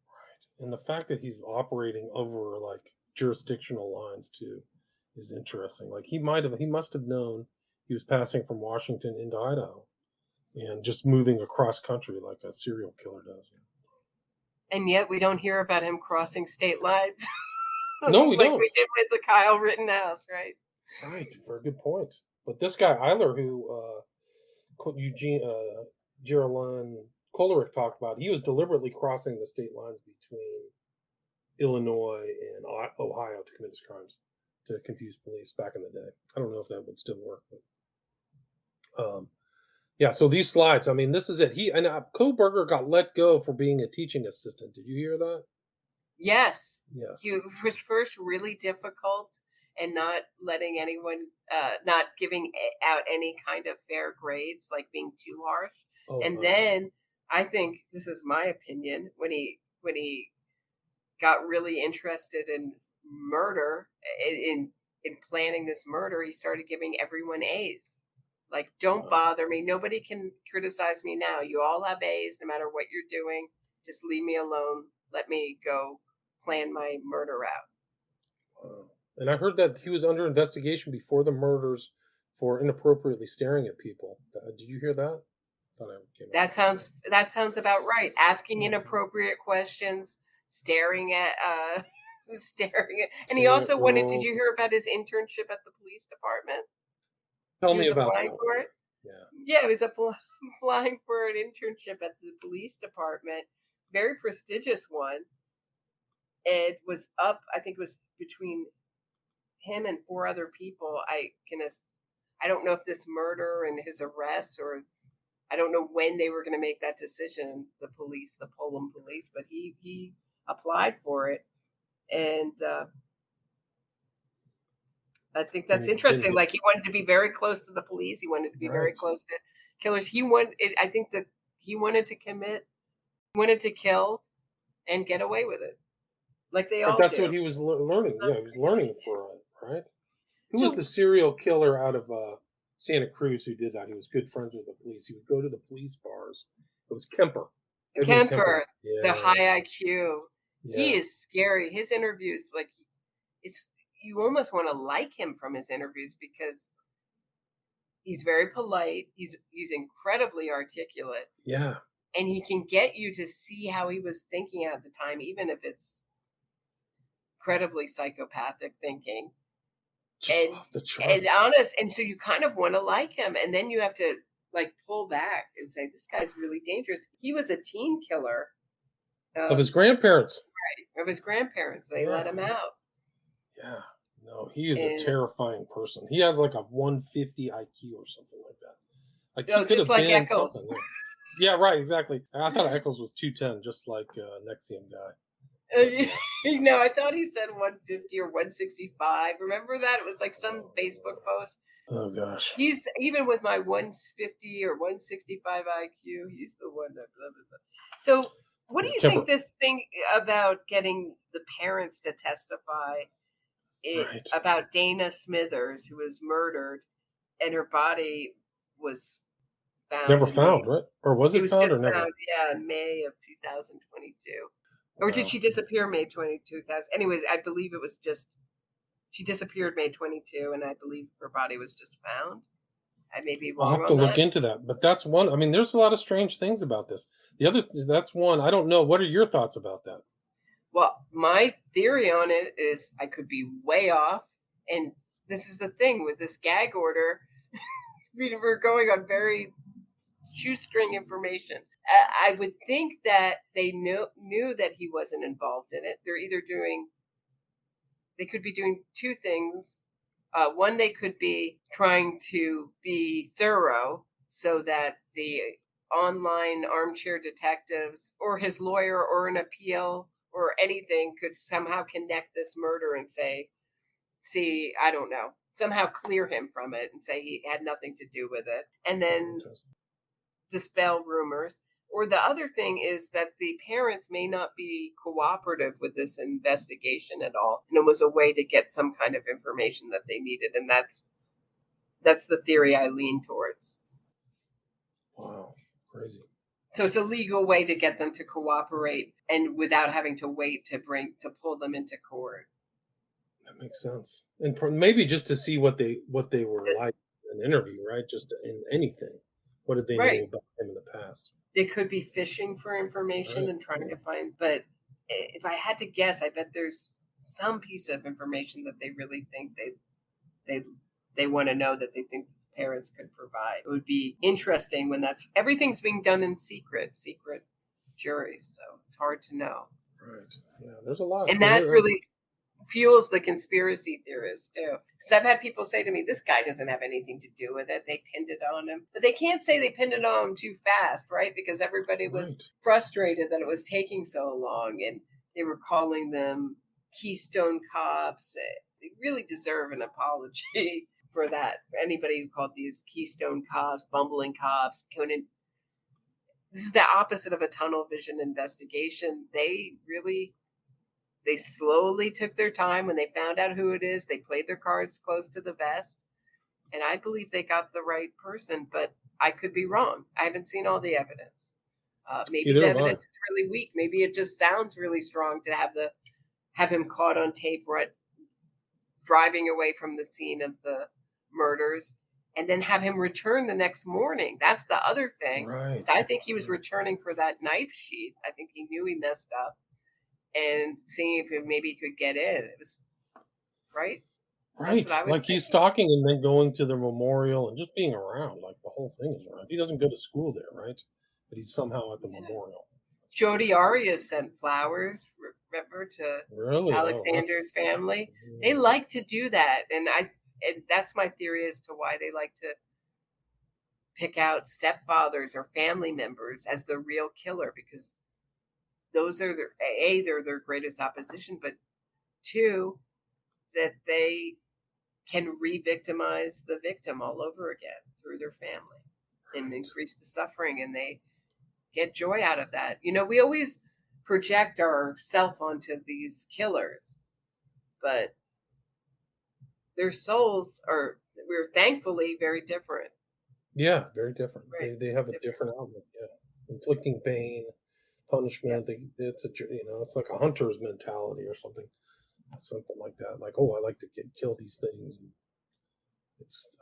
Right, and the fact that he's operating over like jurisdictional lines too is interesting. Like he must have known he was passing from Washington into Idaho and just moving across country like a serial killer does. And yet we don't hear about him crossing state lines. No, we like don't. We did with the Kyle Rittenhouse, right? Right, very good point. But this guy Eiler, who Geraldine Kollerick talked about, he was deliberately crossing the state lines between Illinois and Ohio to commit his crimes, to confuse police back in the day. I don't know if that would still work, but yeah. So these slides, I mean, this is it. Kohberger got let go for being a teaching assistant. Did you hear that? Yes. Yes. It was first really difficult, and not letting anyone, not giving out any kind of fair grades, like being too harsh. Then I think, this is my opinion, when he got really interested in murder, in planning this murder, he started giving everyone A's. Like, don't bother me. Nobody can criticize me now. You all have A's no matter what you're doing. Just leave me alone. Let me go plan my murder out. And I heard that he was under investigation before the murders for inappropriately staring at people. Did you hear that? That sounds about right. Asking inappropriate questions, staring at, and he also wanted. Did you hear about his internship at the police department? Tell me about applying that. for it. Yeah, he was applying for an internship at the police department, very prestigious one. It was up, I think it was between him and 4 other people. I don't know if this murder and his arrest, or I don't know when they were going to make that decision, the Pullman police, but he applied for it. And I think that's interesting. Like, he wanted to be very close to the police. He wanted to be very close to killers. I think that he wanted to kill and get away with it. Like they all That's do. what he was learning. Yeah, he was learning for it, right? Who was the serial killer out of Santa Cruz who did that? He was good friends with the police. He would go to the police bars. It was Kemper. Kemper, the high IQ. Yeah. He is scary. His interviews, like, you almost want to like him from his interviews, because he's very polite. He's incredibly articulate. Yeah. And he can get you to see how he was thinking at the time, even if it's incredibly psychopathic thinking. Just off the charts. And honest. And so you kind of want to like him. And then you have to, like, pull back and say, this guy's really dangerous. He was a teen killer. Of his grandparents. Right. Of his grandparents. They let him out. Yeah. No, he is a terrifying person. He has like a 150 IQ or something like that. Like, just like Eccles. Yeah, right, exactly. I thought Eccles was 210, just like Nexium guy. No, I thought he said 150 or 165. Remember that? It was like some Facebook post. Oh, gosh. He's, even with my 150 or 165 IQ, he's the one that... Blah, blah, blah. So what do you think this thing about getting the parents to testify about Dana Smithers, who was murdered, and her body was found... Never found, right? Or was it found or never? Found, yeah, in May of 2022. Or did she disappear May 22? Anyways, I believe it was just, she disappeared May 22, and I believe her body was just found. I may be wrong. I'll have to look into that. But that's one. I mean, there's a lot of strange things about this. The other, that's one. I don't know. What are your thoughts about that? Well, my theory on it is I could be way off. And this is the thing with this gag order. We're going on very shoestring information. I would think that they knew that he wasn't involved in it. They could be doing 2 things. One, they could be trying to be thorough so that the online armchair detectives or his lawyer or an appeal or anything could somehow connect this murder and say, see, I don't know, somehow clear him from it and say he had nothing to do with it, and then dispel rumors. Or the other thing is that the parents may not be cooperative with this investigation at all, and it was a way to get some kind of information that they needed, and that's the theory I lean towards. Wow, crazy. So it's a legal way to get them to cooperate, and without having to wait to pull them into court. That makes sense. And maybe just to see what they were like in an interview, right? Just in anything. What did they know about him in the past? They could be fishing for information and trying to find, but if I had to guess, I bet there's some piece of information that they really think they want to know, that they think the parents could provide. It would be interesting when everything's being done in secret juries, so it's hard to know. Right. Yeah, there's a lot. And that really fuels the conspiracy theorists too. So I've had people say to me, this guy doesn't have anything to do with it. They pinned it on him. But they can't say they pinned it on him too fast, right? Because everybody was frustrated that it was taking so long, and they were calling them Keystone cops. They really deserve an apology for that. Slowly who called these Keystone cops, bumbling cops, this is the opposite of a tunnel vision investigation. They slowly took their time. When they found out who it is, they played their cards close to the vest. And I believe they got the right person, but I could be wrong. I haven't seen all the evidence. Maybe the evidence is really weak. Maybe it just sounds really strong to have him caught on tape driving away from the scene of the murders, and then have him return the next morning. That's the other thing. Right. So I think he was returning for that knife sheath. I think he knew he messed up, and seeing if maybe he could get in. It was right. Right. Like he's stalking and then going to the memorial and just being around. Like the whole thing is around. He doesn't go to school there, right? But he's somehow at the memorial. Jodi Arias sent flowers, remember, to Alexander's family. They like to do that. And that's my theory as to why they like to pick out stepfathers or family members as the real killer, because those are they're their greatest opposition, but two, that they can re-victimize the victim all over again through their family and increase the suffering, and they get joy out of that. We always project ourself onto these killers, but their souls we're thankfully very different. Yeah, very different. Right. They have a different outlook. Yeah, inflicting pain, punishment. Yeah. It's like a hunter's mentality or something like that. Like, I like to kill these things. And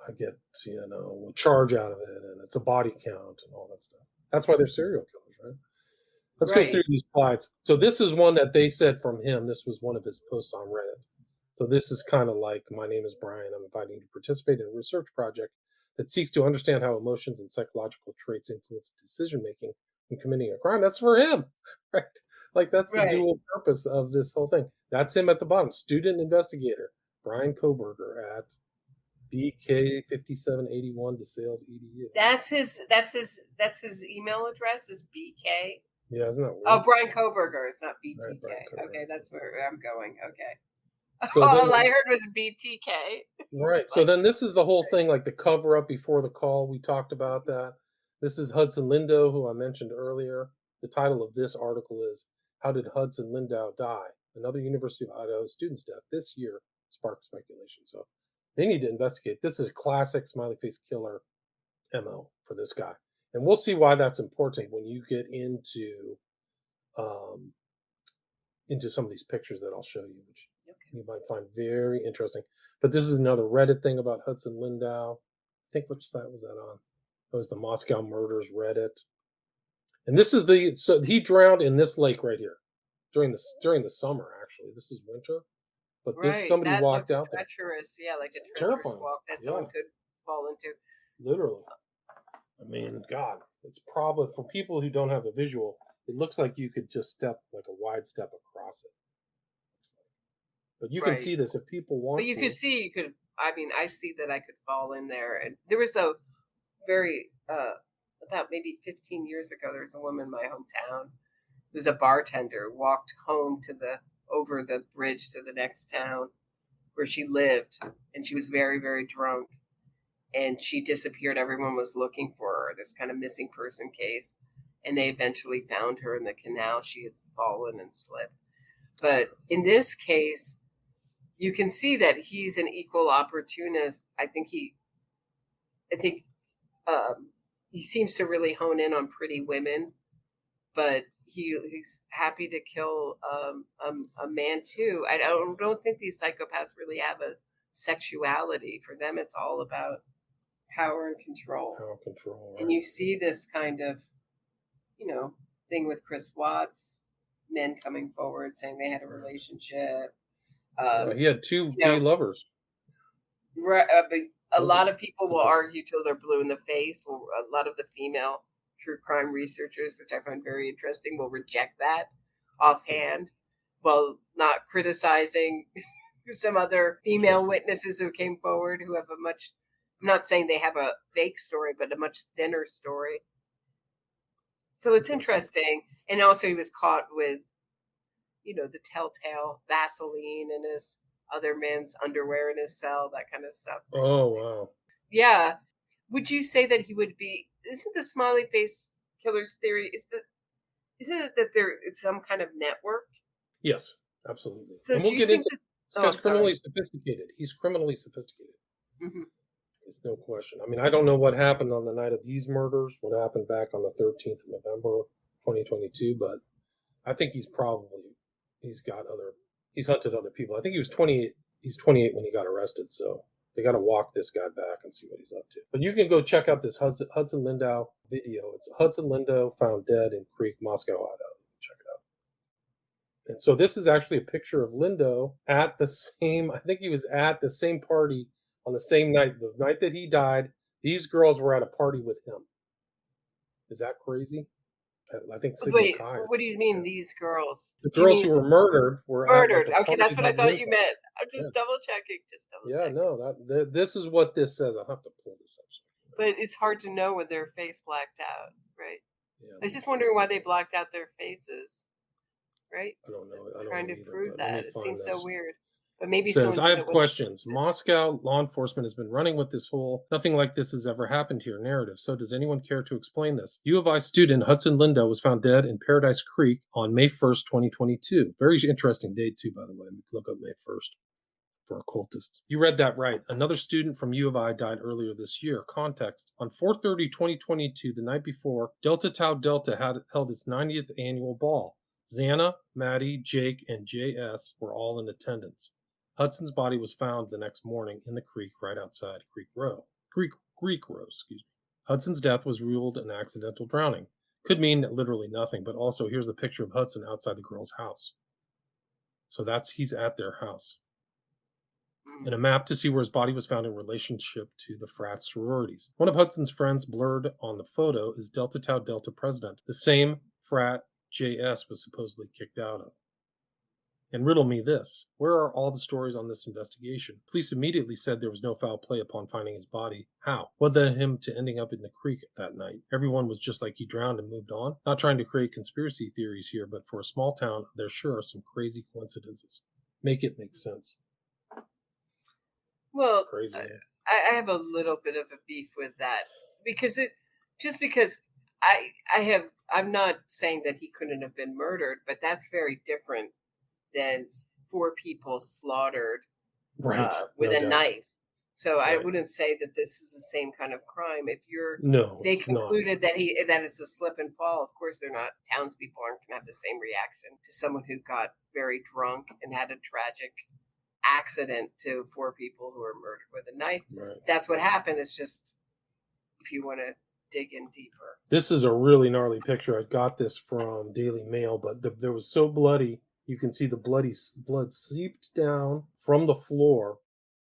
I get a charge out of it, and it's a body count and all that stuff. That's why they're serial killers, right? Let's go through these slides. So this is one that they said from him. This was one of his posts on Reddit. So this is kind of like, my name is Brian. I'm inviting you to participate in a research project that seeks to understand how emotions and psychological traits influence decision-making when committing a crime. That's for him, right? Like that's the dual purpose of this whole thing. That's him at the bottom. Student investigator, Brian Koberger at BK5781 DeSales EDU. That's his email address is BK. Yeah, isn't that weird? Oh, Brian Koberger. It's not BTK. Right, okay, that's where I'm going. Okay. So all I heard was BTK. Right. So then this is the whole thing, like the cover up before the call. We talked about that. This is Hudson Lindow, who I mentioned earlier. The title of this article is "How Did Hudson Lindow Die?" Another University of Idaho student's death this year sparked speculation. So they need to investigate. This is a classic smiley face killer MO for this guy. And we'll see why that's important when you get into some of these pictures that I'll show you, which you might find very interesting. But this is another Reddit thing about Hudson Lindow. I think which site was that on? It was the Moscow Murders Reddit. And this is so he drowned in this lake right here during the summer. Actually, this is winter. But somebody that walked looks out there. Treacherous, like a treacherous walk that someone could fall into. Literally. I mean, God, it's probably, for people who don't have a visual, it looks like you could just step like a wide step across it. But you can see this if people want to. But I see that I could fall in there. And there was a very, about maybe 15 years ago, there was a woman in my hometown who's a bartender, walked home over the bridge to the next town where she lived, and she was very, very drunk, and she disappeared. Everyone was looking for her, this kind of missing person case, and they eventually found her in the canal. She had fallen and slipped. But in this case, you can see that he's an equal opportunist. I think he seems to really hone in on pretty women, but he's happy to kill a man too. I don't think these psychopaths really have a sexuality. For them, it's all about power and control. Right. And you see this kind of, thing with Chris Watts, men coming forward saying they had a relationship. He had two gay lovers. Right, but a lot of people will argue till they're blue in the face. Or a lot of the female true crime researchers, which I find very interesting, will reject that offhand, while not criticizing some other female witnesses who came forward who have I'm not saying they have a fake story, but a much thinner story. So it's interesting. And also he was caught with, the telltale Vaseline in his other men's underwear in his cell, that kind of stuff. Oh, wow. Yeah. Would you say that he would be, isn't the smiley face killer's theory, isn't it that it's some kind of network? Yes, absolutely. So and we'll get into this guy's criminally sophisticated. He's criminally sophisticated. Mm-hmm. It's no question. I mean, I don't know what happened on the night of these murders, what happened back on the 13th of November, 2022, but I think he's hunted other people. I think he was 28. He's 28 when he got arrested, so they got to walk this guy back and see what he's up to. But you can go check out this Hudson Lindau video. It's Hudson Lindau found dead in Creek, Moscow, Idaho. Check it out. And so this is actually a picture of Lindau at the same, I think he was at the same party on the same night, the night that he died. These girls were at a party with him. Is that crazy? I think. Wait, what do you mean, these girls? The girls who were murdered were murdered. Okay, that's what I thought you meant. I'm just double checking. No, this is what this says. I'll have to pull this up. But it's hard to know with their face blacked out, right? Yeah, I was just wondering why they blacked out their faces, right? I don't know. Trying to prove that. It seems so weird. But maybe it says, I have questions. Moscow law enforcement has been running with this whole nothing like this has ever happened here narrative. So does anyone care to explain this? U of I student Hudson Lindau was found dead in Paradise Creek on May 1st, 2022. Very interesting date too, by the way. Look up May 1st for occultists. You read that right. Another student from U of I died earlier this year. Context. On 4/30/2022, the night before, Delta Tau Delta had held its 90th annual ball. Xana, Maddie, Jake, and JS were all in attendance. Hudson's body was found the next morning in the creek right outside Greek Row. Hudson's death was ruled an accidental drowning. Could mean literally nothing, but also here's a picture of Hudson outside the girl's house. So he's at their house. And a map to see where his body was found in relationship to the frat sororities. One of Hudson's friends blurred on the photo is Delta Tau Delta president, the same frat JS was supposedly kicked out of. And riddle me this, where are all the stories on this investigation? Police immediately said there was no foul play upon finding his body. How? What led him to ending up in the creek that night? Everyone was just like he drowned and moved on. Not trying to create conspiracy theories here, but for a small town, there sure are some crazy coincidences. Make it make sense. Well, crazy. I have a little bit of a beef with that because I'm not saying that he couldn't have been murdered, but that's very different than 4 people slaughtered with a knife. So I wouldn't say that this is the same kind of crime. If they concluded that it's a slip and fall, of course they're not. Townspeople aren't going to have the same reaction to someone who got very drunk and had a tragic accident to 4 people who were murdered with a knife. Right. That's what happened. It's just if you want to dig in deeper. This is a really gnarly picture. I got this from Daily Mail, but there was so bloody. You can see the blood seeped down from the floor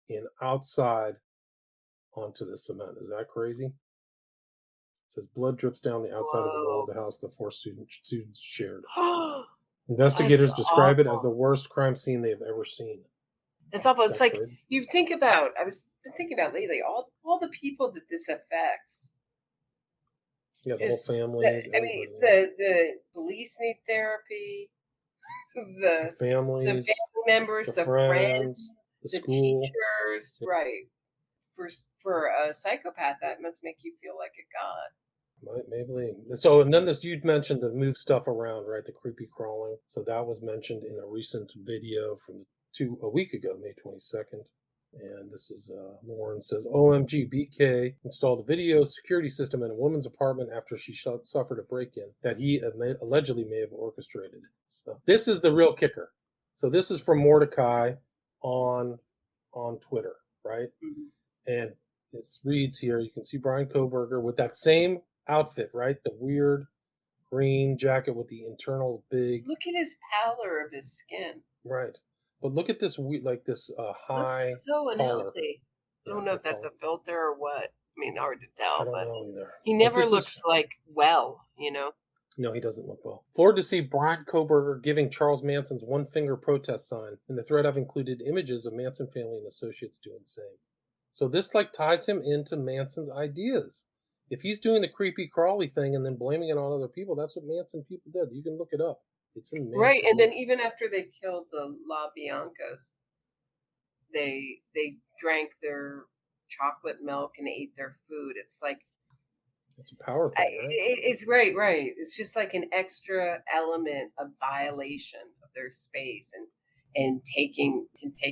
and outside onto the cement. Is that crazy? It says blood drips down the outside of the wall of the house the 4 students shared. Investigators describe it as the worst crime scene they have ever seen. It's awful. It's like crazy? You think about, I was thinking about lately, all the people that this affects. Yeah, the whole family. The police need therapy. The families, the family members, the friends, the the school. teachers, right? For a psychopath, that must make you feel like a god. Maybe. So, and then you'd mentioned the move stuff around, right? The creepy crawling. So that was mentioned in a recent video from a week ago, May 22nd. And this is Lauren says, OMG, BK installed a video security system in a woman's apartment after she suffered a break-in that he allegedly may have orchestrated. So this is the real kicker. So this is from Mordecai on Twitter, right? Mm-hmm. And it reads here, you can see Brian Kohberger with that same outfit, right? The weird green jacket with the internal big. Look at his pallor of his skin. Right. But look at this, high. Looks so unhealthy. Yeah, I don't know if that's a filter or what. I mean, hard to tell. I don't know either. He never looks like well, you know? No, he doesn't look well. Floored to see Brian Kohberger giving Charles Manson's one-finger protest sign. In the thread, I've included images of Manson family and associates doing the same. So this ties him into Manson's ideas. If he's doing the creepy crawly thing and then blaming it on other people, that's what Manson people did. You can look it up. It's in Manson. Right, and then even after they killed the La Biancas, they drank their chocolate milk and ate their food. It's like it's a power thing, right? It's right. It's just like an extra element of violation of their space and take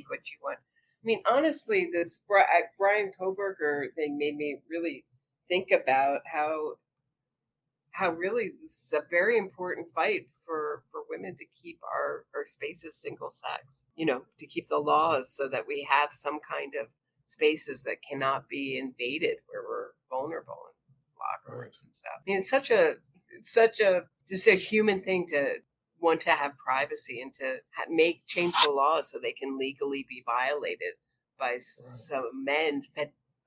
what you want. I mean, honestly, this Brian Kohberger thing made me really think about how really this is a very important fight for women to keep our spaces single sex, you know, to keep the laws so that we have some kind of spaces that cannot be invaded where we're vulnerable in locker rooms and stuff. I mean, it's such a just a human thing to want to have privacy and to change the laws so they can legally be violated by some men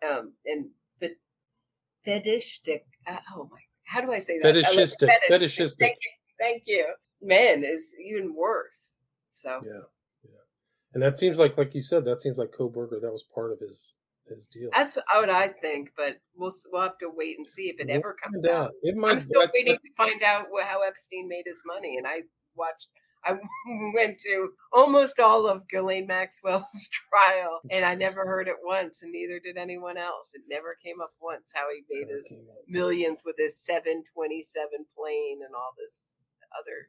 and fetishistic. Oh my, how do I say that? Fetishistic. Thank you. Men is even worse. So yeah, and that seems like you said, that seems like Kohberger. That was part of his deal. That's what I think, but we'll have to wait and see if it ever comes out. I'm still waiting to find out how Epstein made his money, and I went to almost all of Ghislaine Maxwell's trial, and I never heard it once, and neither did anyone else. It never came up once how he made his millions with his 727 plane and all this other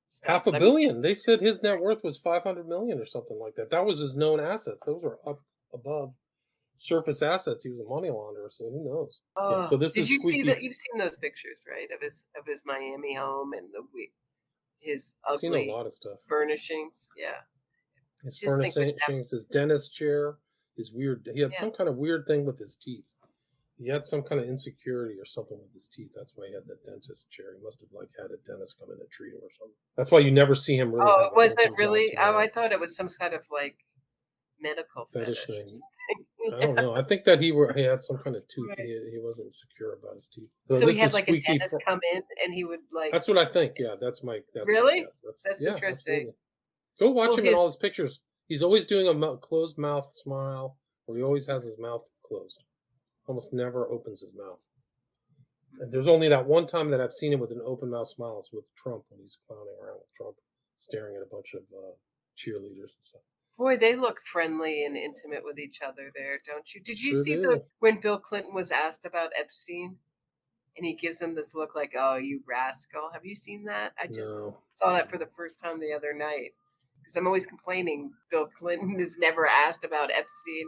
stuff. $500 million. They said his net worth was $500 million or something like that. That was his known assets. Those were up above surface assets. He was a money launderer, so who knows? Oh, so this did is you see that? You've seen those pictures, right? Of his Miami home and his ugly I've seen a lot of stuff. Furnishings. Yeah. His furnishings, his dentist chair, his weird. He had some kind of weird thing with his teeth. He had some kind of insecurity or something with his teeth. That's why he had that dentist chair. He must have had a dentist come in and treat him or something. That's why you never see him really. Oh, was it really? Oh, I thought it was some kind of like medical fetish thing. I don't know. I think that he had some kind of tooth. Right. He wasn't secure about his teeth. So he had like a dentist come in and he would like. That's what I think. Yeah, that's really. That's interesting. Absolutely. Go watch him in all his pictures. He's always doing a closed mouth smile, or he always has his mouth closed. Almost never opens his mouth. And there's only that one time that I've seen him with an open mouth smile. It's with Trump when he's clowning around with Trump, staring at a bunch of cheerleaders and stuff. Boy, they look friendly and intimate with each other there, don't you? Did you see when Bill Clinton was asked about Epstein? And he gives him this look like, oh, you rascal. Have you seen that? I just saw that for the first time the other night. Because I'm always complaining Bill Clinton is never asked about Epstein.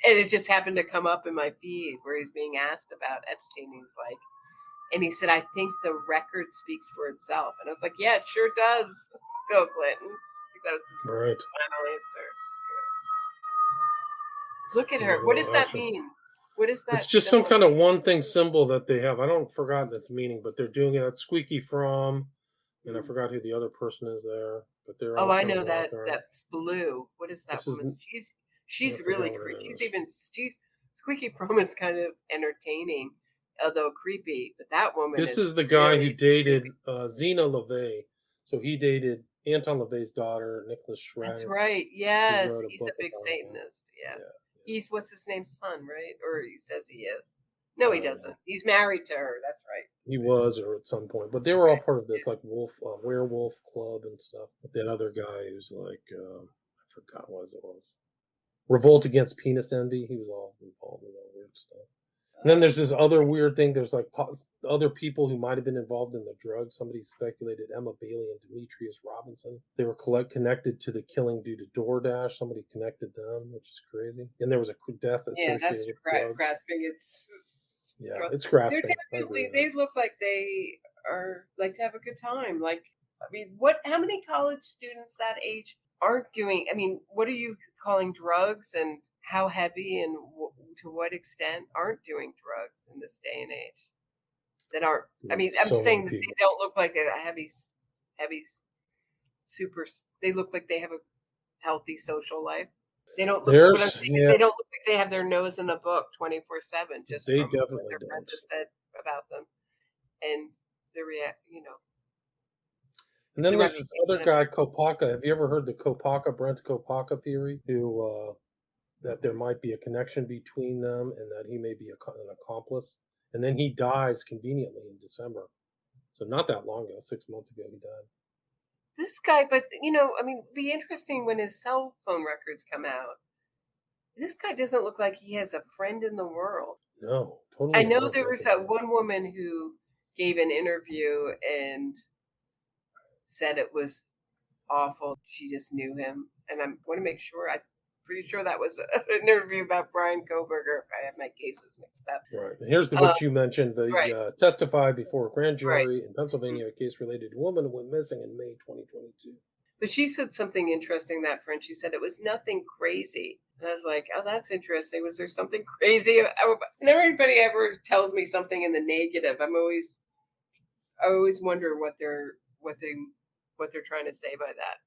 And it just happened to come up in my feed where he's being asked about Epstein. And he said, I think the record speaks for itself. And I was like, yeah, it sure does, Bill Clinton. That was his final answer. Look at her. What does that mean? What is that? It's just some kind of one thing symbol that they have. I don't forgot its meaning, but they're doing it at Squeaky From, and I forgot who the other person is there. But they're I know that. That's blue. What is that woman? She's really creepy. She's Squeaky From is kind of entertaining, although creepy. But that woman. This is the guy who dated Xana LaVey. So he dated Anton LaVey's daughter, Nicholas Schrager. That's right. Yes, he's a big Satanist. Yeah. He's what's his name's son, right? Or he says he is. No, he doesn't. He's married to her. That's right. He was, or at some point, but they were all part of this like werewolf club and stuff. But that other guy who's like, I forgot what it was. Revolt Against Penis Envy. He was all involved in that weird stuff. And then there's this other weird thing. There's like other people who might have been involved in the drugs. Somebody speculated Emma Bailey and Demetrius Robinson. They were connected to the killing due to DoorDash. Somebody connected them, which is crazy. And there was a death associated that's with drugs. grasping. It's grasping. They look like they are like to have a good time. Like, I mean, how many college students that age aren't doing? I mean, what are you calling drugs, and how heavy and to what extent aren't doing drugs in this day and age? That aren't. I mean, I'm saying that they don't look like a heavy, super. They look like they have a healthy social life. They don't look. What I'm saying is they don't look like they have their nose in a book 24/7. Just they from definitely what their friends have said about them, and And then there's this other guy, Kopaka. Have you ever heard the Brent Kopaka theory? Who that there might be a connection between them, and that he may be an accomplice. And then he dies conveniently in December. So not that long ago, 6 months ago, he died. This guy, but I mean, it'd be interesting when his cell phone records come out. This guy doesn't look like he has a friend in the world. No, totally. I know there was that one woman who gave an interview and said it was awful. She just knew him. And I want to make sure, I'm pretty sure that was an interview about Brian Kohberger. I have my cases mixed up. Right. And here's what you mentioned. Testified before a grand jury in Pennsylvania, a case related to a woman who went missing in May 2022. But she said something interesting, that friend. She said it was nothing crazy. And I was like, oh, that's interesting. Was there something crazy? And everybody ever tells me something in the negative, I always wonder what they're trying to say by that.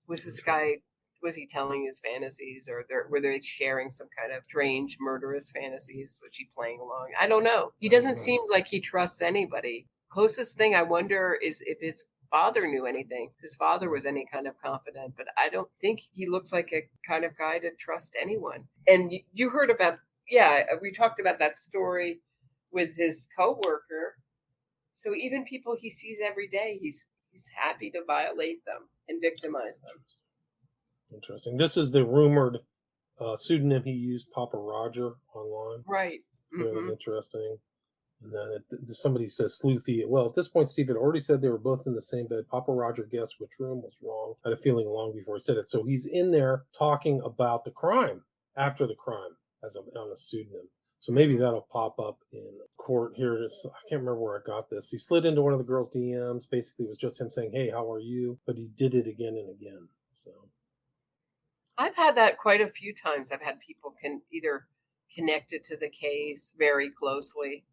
Was this guy, was he telling his fantasies, or were they sharing some kind of strange murderous fantasies? Was he playing along? I don't know. He doesn't seem like he trusts anybody. Closest thing I wonder is if his father knew anything. His father was any kind of confidant, but I don't think he looks like a kind of guy to trust anyone. And you heard about, we talked about that story with his coworker. So even people he sees every day, he's happy to violate them and victimize them. Interesting. This is the rumored pseudonym he used, Papa Roger, online. Right. Really interesting. And then somebody says Sleuthy. Well, at this point, Steve had already said they were both in the same bed. Papa Roger guessed which room was wrong. I had a feeling long before he said it. So he's in there talking about the crime, after the crime, on a pseudonym. So maybe that'll pop up in court. Here it is. I can't remember where I got this. He slid into one of the girls' DMs. Basically, it was just him saying, hey, how are you? But he did it again and again. So I've had that quite a few times. I've had people either connected to the case very closely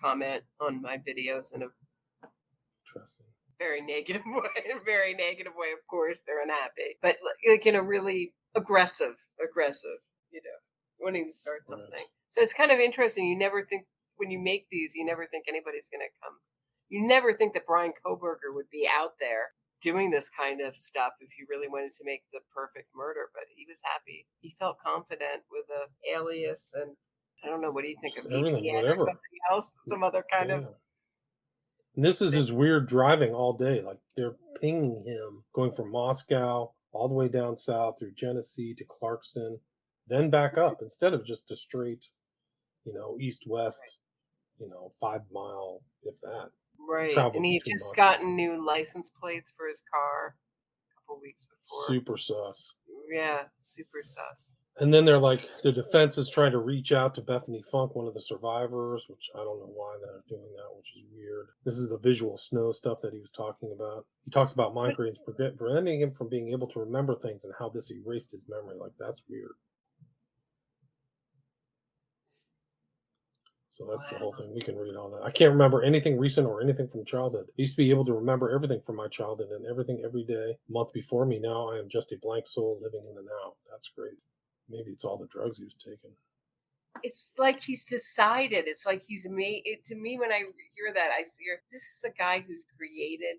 comment on my videos in a very negative way. Of course, they're unhappy, but like in a really aggressive, wanting to start something. Right. So it's kind of interesting. You never think, when you make these, you never think anybody's going to come. You never think that Brian Kohberger would be out there doing this kind of stuff if he really wanted to make the perfect murder, but he was happy. He felt confident with an alias, and I don't know, what do you think of VPN or something else? Some other kind of... And this is his weird driving all day. Like, they're pinging him, going from Moscow all the way down south through Genesee to Clarkston, then back up, instead of just a straight, east-west, 5 mile, if that. Right. And he had just gotten new license plates for his car a couple weeks before. Super sus. Yeah, super sus. And then they're like, the defense is trying to reach out to Bethany Funk, one of the survivors, which I don't know why they're doing that, which is weird. This is the visual snow stuff that he was talking about. He talks about migraines preventing him from being able to remember things and how this erased his memory. Like, that's weird. So that's the whole thing. We can read all that. I can't remember anything recent or anything from childhood. I used to be able to remember everything from my childhood and everything every day, month before me. Now I am just a blank soul living in the now. That's great. Maybe it's all the drugs he was taking. It's like he's decided. It's like he's made it. To me, when I hear that, I see this is a guy who's created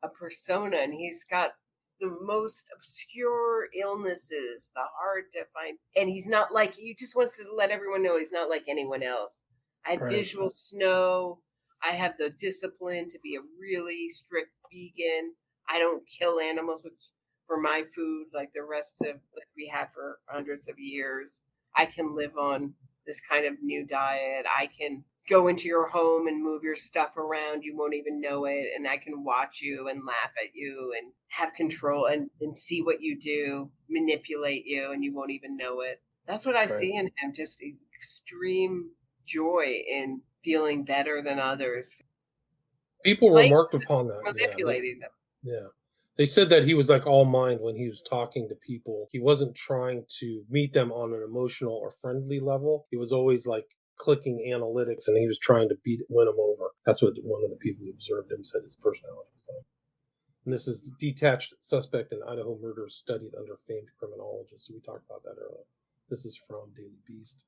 a persona, and he's got the most obscure illnesses, the hard to find. And he's not like, he just wants to let everyone know he's not like anyone else. I have visual snow. I have the discipline to be a really strict vegan. I don't kill animals for my food like the rest of like we have for hundreds of years. I can live on this kind of new diet. I can go into your home and move your stuff around. You won't even know it. And I can watch you and laugh at you and have control and see what you do, manipulate you, and you won't even know it. That's what I see in him, just extreme joy in feeling better than others. People remarked upon that. Manipulating them. Yeah. They said that he was like all mind when he was talking to people. He wasn't trying to meet them on an emotional or friendly level. He was always like clicking analytics, and he was trying to win them over. That's what one of the people who observed him said his personality was like. And this is detached suspect in Idaho Murders studied under famed criminologists. So we talked about that earlier. This is from Daily Beast.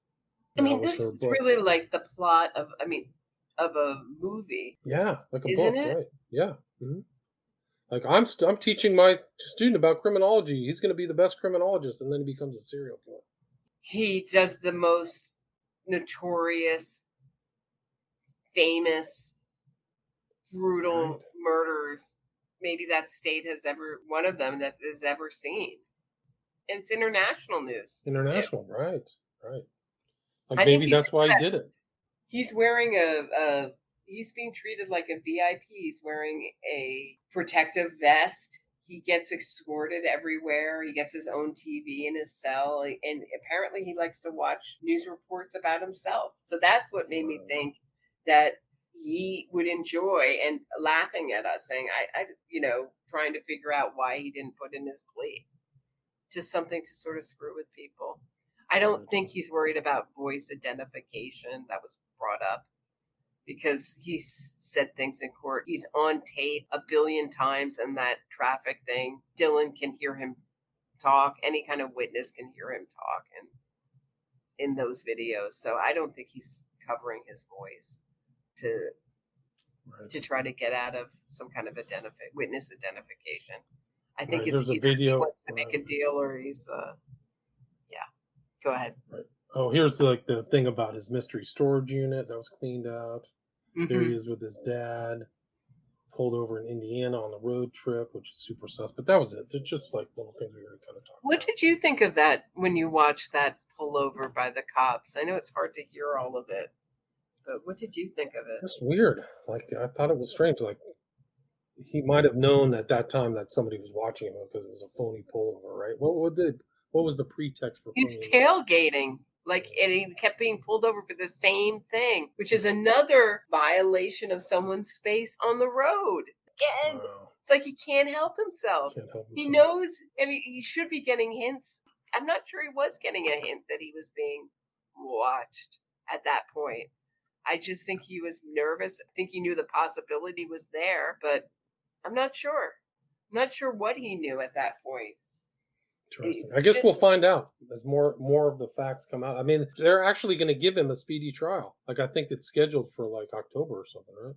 I mean, this is really like the plot of a movie. Yeah, like a Isn't book, it? right? Yeah. Mm-hmm. Like I'm teaching my student about criminology. He's going to be the best criminologist, and then he becomes a serial killer. He does the most notorious, famous, brutal murders maybe that state has ever, one of them that has ever seen. And it's international news. International, too. Right. Like maybe that's why he did it. He's wearing he's being treated like a VIP. He's wearing a protective vest. He gets escorted everywhere. He gets his own TV in his cell. And apparently he likes to watch news reports about himself. So that's what made me think that he would enjoy and laughing at us, saying, I trying to figure out why he didn't put in his plea. Just something to sort of screw with people. I don't think he's worried about voice identification. That was brought up because he said things in court. He's on tape 1 billion times in that traffic thing. Dylan can hear him talk. Any kind of witness can hear him talk in those videos. So I don't think he's covering his voice to try to get out of some kind of witness identification. I think it's either he wants to make a deal or he's Go ahead. Right. Oh, here's like the thing about his mystery storage unit that was cleaned out. Mm-hmm. There he is with his dad, pulled over in Indiana on a road trip, which is super sus. But that was it. They're just like little things we were kind of talking about. What did you think of that when you watched that pullover by the cops? I know it's hard to hear all of it, but what did you think of it? It's weird. Like, I thought it was strange. Like, he might have known at that time that somebody was watching him because it was a phony pullover, right? What was the pretext for? He's tailgating, and he kept being pulled over for the same thing, which is another violation of someone's space on the road. Again, It's like he can't help himself. He knows. I mean, he should be getting hints. I'm not sure he was getting a hint that he was being watched at that point. I just think he was nervous. I think he knew the possibility was there, but I'm not sure. I'm not sure what he knew at that point. Interesting. I guess we'll find out as more of the facts come out. I mean, they're actually going to give him a speedy trial. Like, I think it's scheduled for like October or something, right?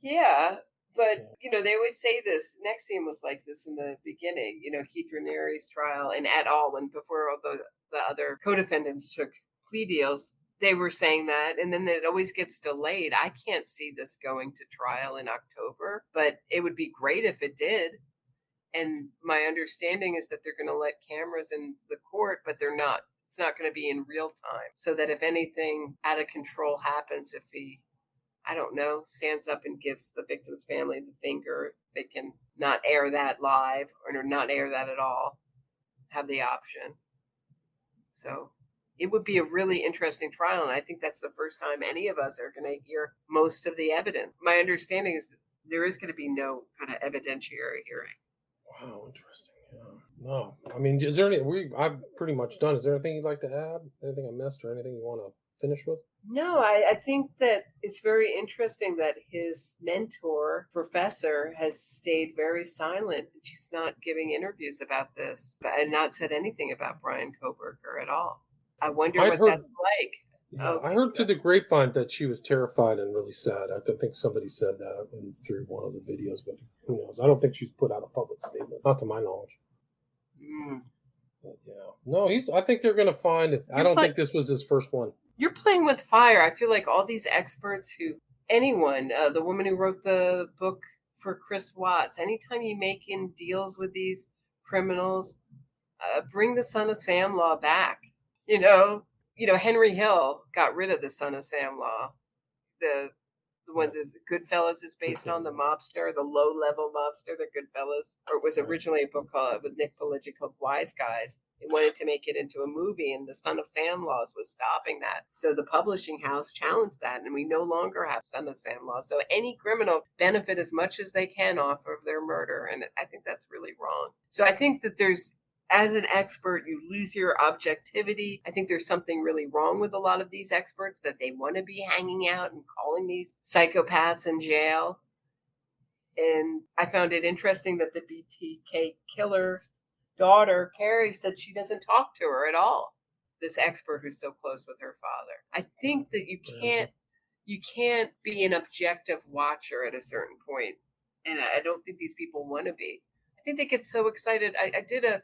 Yeah, but they always say this. Nexium was like this in the beginning. Keith Ranieri's trial and et al. When before all the other co-defendants took plea deals, they were saying that, and then it always gets delayed. I can't see this going to trial in October, but it would be great if it did. And my understanding is that they're going to let cameras in the court, but they're not. It's not going to be in real time. So that if anything out of control happens, if he, I don't know, stands up and gives the victim's family the finger, they can not air that live or not air that at all, have the option. So it would be a really interesting trial. And I think that's the first time any of us are going to hear most of the evidence. My understanding is that there is going to be no kind of evidentiary hearing. Wow, interesting. Yeah. No, I mean, is there I've pretty much done. Is there anything you'd like to add? Anything I missed or anything you want to finish with? No, I think that it's very interesting that his mentor, professor, has stayed very silent. She's not giving interviews about this and not said anything about Brian Kohberger at all. I wonder that's like. Yeah, I heard through the grapevine that she was terrified and really sad. I think somebody said that through one of the videos, but who knows? I don't think she's put out a public statement, not to my knowledge. But yeah, no, I think they're going to find it. I don't think this was his first one. You're playing with fire. I feel like all these experts anyone, the woman who wrote the book for Chris Watts, anytime you make in deals with these criminals, bring the Son of Sam law back. Henry Hill got rid of the Son of Sam law. The one that Goodfellas is based on, the mobster, the low-level mobster, the Goodfellas, or it was originally a book with Nick Pileggi called Wise Guys. They wanted to make it into a movie, and the Son of Sam laws was stopping that. So the publishing house challenged that, and we no longer have Son of Sam laws. So any criminal benefit as much as they can off of their murder, and I think that's really wrong. So I think that as an expert, you lose your objectivity. I think there's something really wrong with a lot of these experts, that they want to be hanging out and calling these psychopaths in jail. And I found it interesting that the BTK killer's daughter, Carrie, said she doesn't talk to her at all. This expert who's so close with her father. I think that you can't be an objective watcher at a certain point. And I don't think these people want to be. I think they get so excited. I did a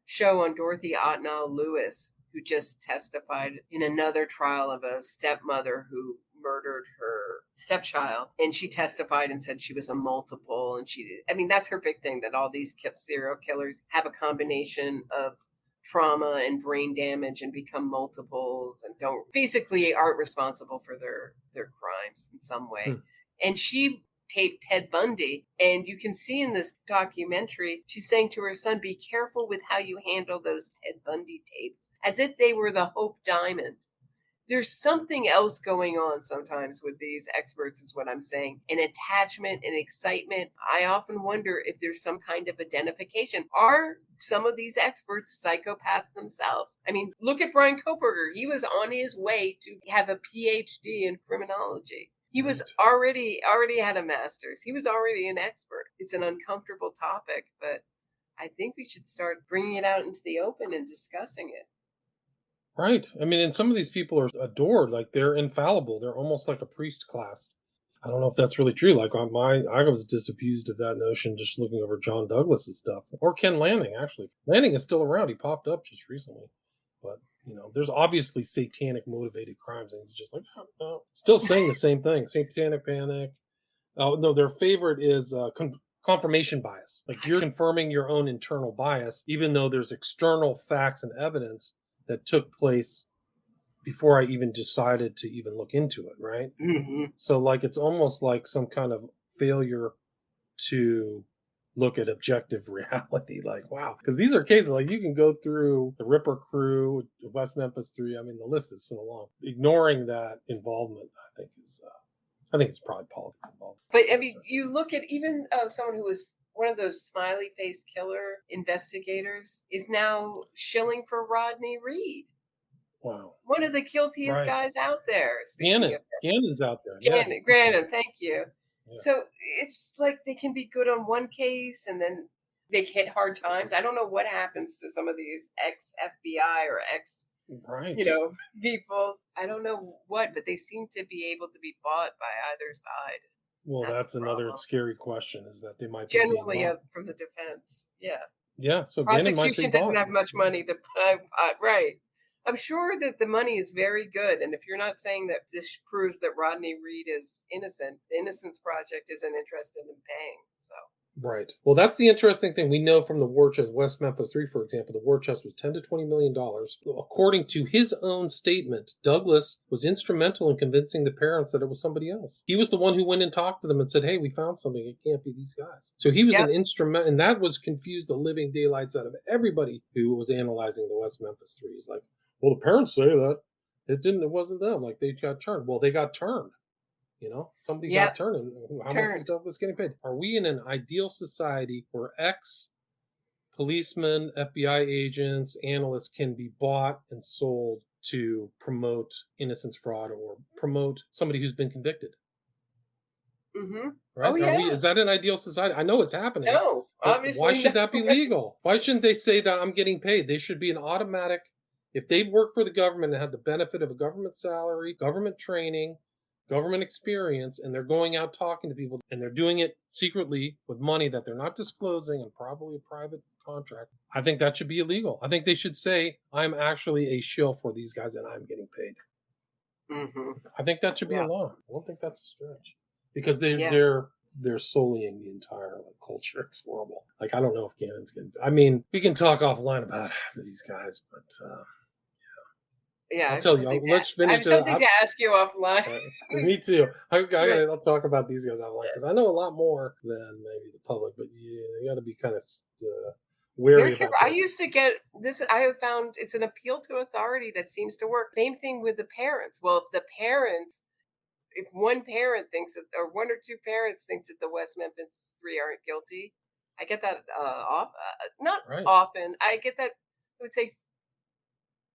show on Dorothy Otnall Lewis, who just testified in another trial of a stepmother who murdered her stepchild. And she testified and said she was a multiple. And that's her big thing, that all these serial killers have a combination of trauma and brain damage and become multiples and basically aren't responsible for their crimes in some way. And she taped Ted Bundy, and you can see in this documentary, she's saying to her son, be careful with how you handle those Ted Bundy tapes, as if they were the Hope Diamond. There's something else going on sometimes with these experts, is what I'm saying. An attachment and excitement. I often wonder if there's some kind of identification. Are some of these experts psychopaths themselves? Look at Brian Koberger. He was on his way to have a PhD in criminology. He was already had a master's. He was already an expert. It's an uncomfortable topic, but I think we should start bringing it out into the open and discussing it. Right. And some of these people are adored. Like, they're infallible. They're almost like a priest class. I don't know if that's really true. Like, I was disabused of that notion just looking over John Douglas's stuff. Or Ken Lanning, actually. Lanning is still around. He popped up just recently. But there's obviously satanic motivated crimes, and he's just like, oh, no. Still saying the same thing. Satanic panic. Oh, no, their favorite is confirmation bias. Like, you're confirming your own internal bias, even though there's external facts and evidence that took place before I even decided to even look into it, right? Mm-hmm. So, like, it's almost like some kind of failure to look at objective reality. Like, wow. Because these are cases, like, you can go through the Ripper Crew, West Memphis 3. The list is so long. Ignoring that involvement, I think it's probably politics involved. But, you look at even someone who was one of those smiley face killer investigators is now shilling for Rodney Reed. Wow. One of the guiltiest guys out there. Gannon's out there. Gannon, thank you. Yeah. So it's like they can be good on one case and then they hit hard times. I don't know what happens to some of these ex-FBI or people. I don't know what, but they seem to be able to be bought by either side. Well, that's another scary question, is that they might be generally from the defense. Yeah. Yeah. So prosecution doesn't have much money to right. I'm sure that the money is very good, and if you're not saying that this proves that Rodney Reed is innocent, the Innocence Project isn't interested in paying. So. Right. Well, that's the interesting thing. We know from the war chest, West Memphis 3, for example, the war chest was $10 to $20 million. According to his own statement, Douglas was instrumental in convincing the parents that it was somebody else. He was the one who went and talked to them and said, hey, we found something. It can't be these guys. So he was an instrument, and that was confused the living daylights out of everybody who was analyzing the West Memphis 3. He's like, well, the parents say that. It wasn't them. Like, they got turned. Well, they got turned. Somebody got turned. And how much is Douglas getting paid? Are we in an ideal society where ex-policemen, FBI agents, analysts can be bought and sold to promote innocence fraud or promote somebody who's been convicted? Mm-hmm. Right? Oh, yeah. Is that an ideal society? I know it's happening. No, obviously. Why should that be legal? Why shouldn't they say that I'm getting paid? They should be an automatic. If they've worked for the government and had the benefit of a government salary, government training, government experience, and they're going out talking to people, and they're doing it secretly with money that they're not disclosing and probably a private contract, I think that should be illegal. I think they should say, I'm actually a shill for these guys and I'm getting paid. Mm-hmm. I think that should be a Yeah. law. I don't think that's a stretch because they're Yeah. they're sullying the entire culture. It's horrible. Like I don't know if Gannon's gonna. I mean, we can talk offline about these guys, but Yeah, I'll tell you. Let's I finish. have something to ask you offline. Me too. I'll Right. talk about these guys offline because I know a lot more than maybe the public, but yeah, you got to be kind of wary Very about careful. I this. used to get this. I have found it's an appeal to authority that seems to work. Same thing with the parents. Well, if one parent thinks that, or one or two parents thinks that the West Memphis Three aren't guilty, I get that not Right. often. I get that. I would say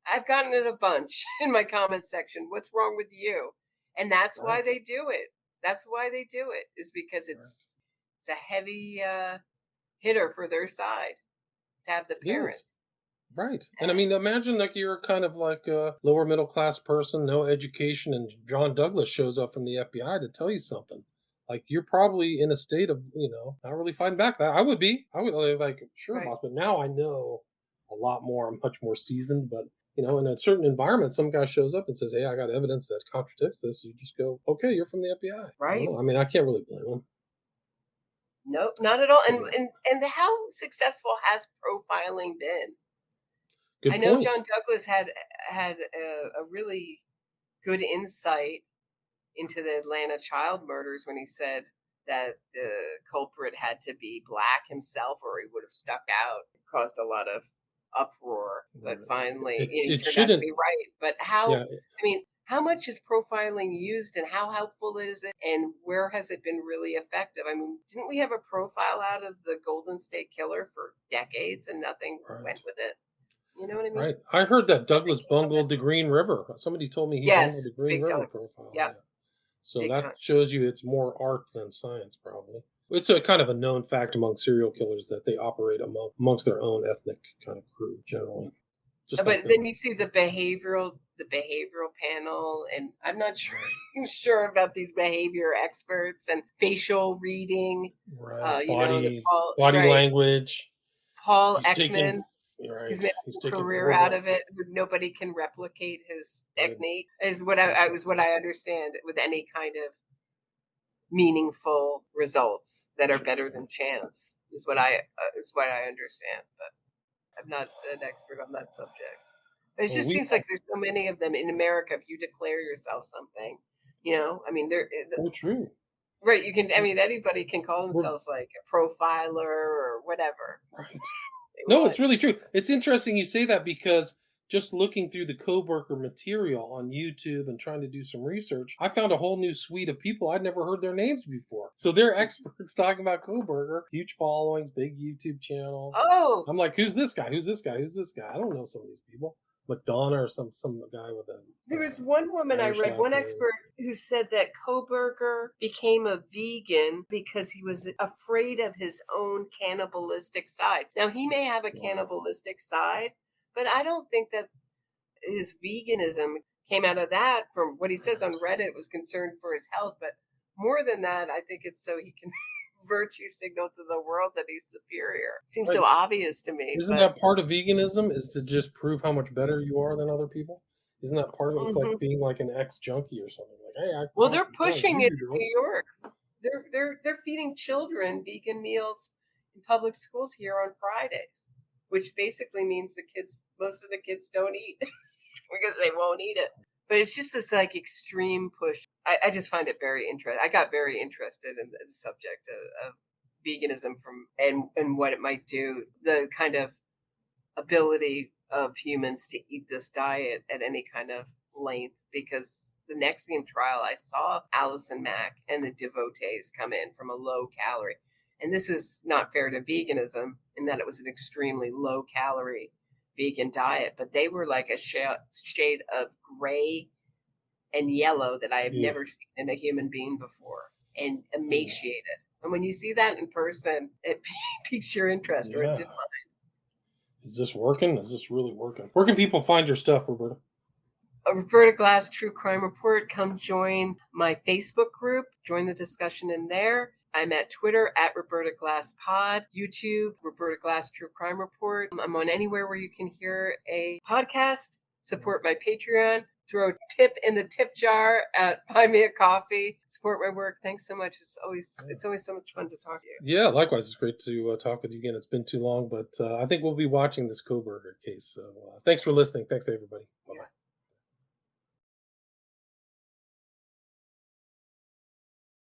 I've gotten it a bunch in my comment section. What's wrong with you? And that's why Right. they do it. That's why they do it, is because it's a heavy hitter for their side to have the It is. parents. Right. And I mean, imagine like you're kind of like a lower middle class person, no education, and John Douglas shows up from the FBI to tell you something. Like you're probably in a state of, not really fighting back. I would be. I would like, sure, Right. boss. But now I know a lot more. I'm much more seasoned. But, in a certain environment, some guy shows up and says, hey, I got evidence that contradicts this. You just go, okay, you're from the FBI. Right. I mean, I can't really blame them. Nope, not at all. Yeah. And how successful has profiling been? Good I know point. John Douglas had a really good insight into the Atlanta child murders when he said that the culprit had to be black himself or he would have stuck out. It caused a lot of uproar, but Right. finally he It turned out to shouldn't. be right. But how, Yeah. I mean, how much is profiling used and how helpful is it and where has it been really effective? I mean, didn't we have a profile out of the Golden State Killer for decades and nothing went with it? You know what I mean? Right. I heard that Douglas bungled the Green River. Somebody told me he bungled the Green big River time. profile. Yeah. So Big that time. shows you it's more art than science, probably. It's a kind of a known fact among serial killers that they operate amongst their own ethnic kind of crew generally. But then you see the behavioral panel, and I'm not sure about these behavior experts and facial reading. Right. Body language. Paul He's Ekman. Right. He's made a career 4 out months. of it. Nobody can replicate his technique. Is what I understand with any kind of meaningful results that are better than chance. Is what I understand. But I'm not an expert on that subject. It just seems like there's so many of them in America. If you declare yourself something, I mean, they're true. Right. You can. I mean, anybody can call themselves like a profiler or whatever. Right. No, it's really true. It's interesting you say that because just looking through the Coburger material on YouTube and trying to do some research, I found a whole new suite of people I'd never heard their names before. So they're experts talking about Coburger, huge followings, big YouTube channels. Oh, I'm like, who's this guy? Who's this guy? Who's this guy? I don't know some of these people. McDonough or some guy with a. There was one woman I read, one expert who said that Coburger became a vegan because he was afraid of his own cannibalistic side. Now, he may have a cannibalistic side, but I don't think that his veganism came out of that. From what he says on Reddit, was concerned for his health. But more than that, I think it's so he can virtue signal to the world that he's superior. It seems so obvious to me. Isn't that part of veganism, is to just prove how much better you are than other people? Isn't that part of it? It's like being like an ex-junkie or something. Like, hey, they're pushing it in New York. They're feeding children vegan meals in public schools here on Fridays, which basically means most of the kids don't eat because they won't eat it. But it's just this like extreme push. I just find it very interesting. I got very interested in the subject of veganism and what it might do, the kind of ability of humans to eat this diet at any kind of length. Because the NXIVM trial, I saw Allison Mack and the devotees come in from a low calorie. And this is not fair to veganism in that it was an extremely low calorie vegan diet, but they were like a shade of gray and yellow that I have never seen in a human being before, and emaciated. And when you see that in person, it piques your interest, or it did mine. Is this working? Is this really working? Where can people find your stuff, Roberta? Roberta Glass True Crime Report. Come join my Facebook group. Join the discussion in there. I'm at Twitter at Roberta Glass Pod, YouTube, Roberta Glass True Crime Report. I'm on anywhere where you can hear a podcast. Support my Patreon. throw a tip in the tip jar at Buy Me a Coffee. Support my work. Thanks so much. It's always so much fun to talk to you. Yeah, likewise. It's great to talk with you again. It's been too long, but I think we'll be watching this Kohberger case. So thanks for listening. Thanks, everybody.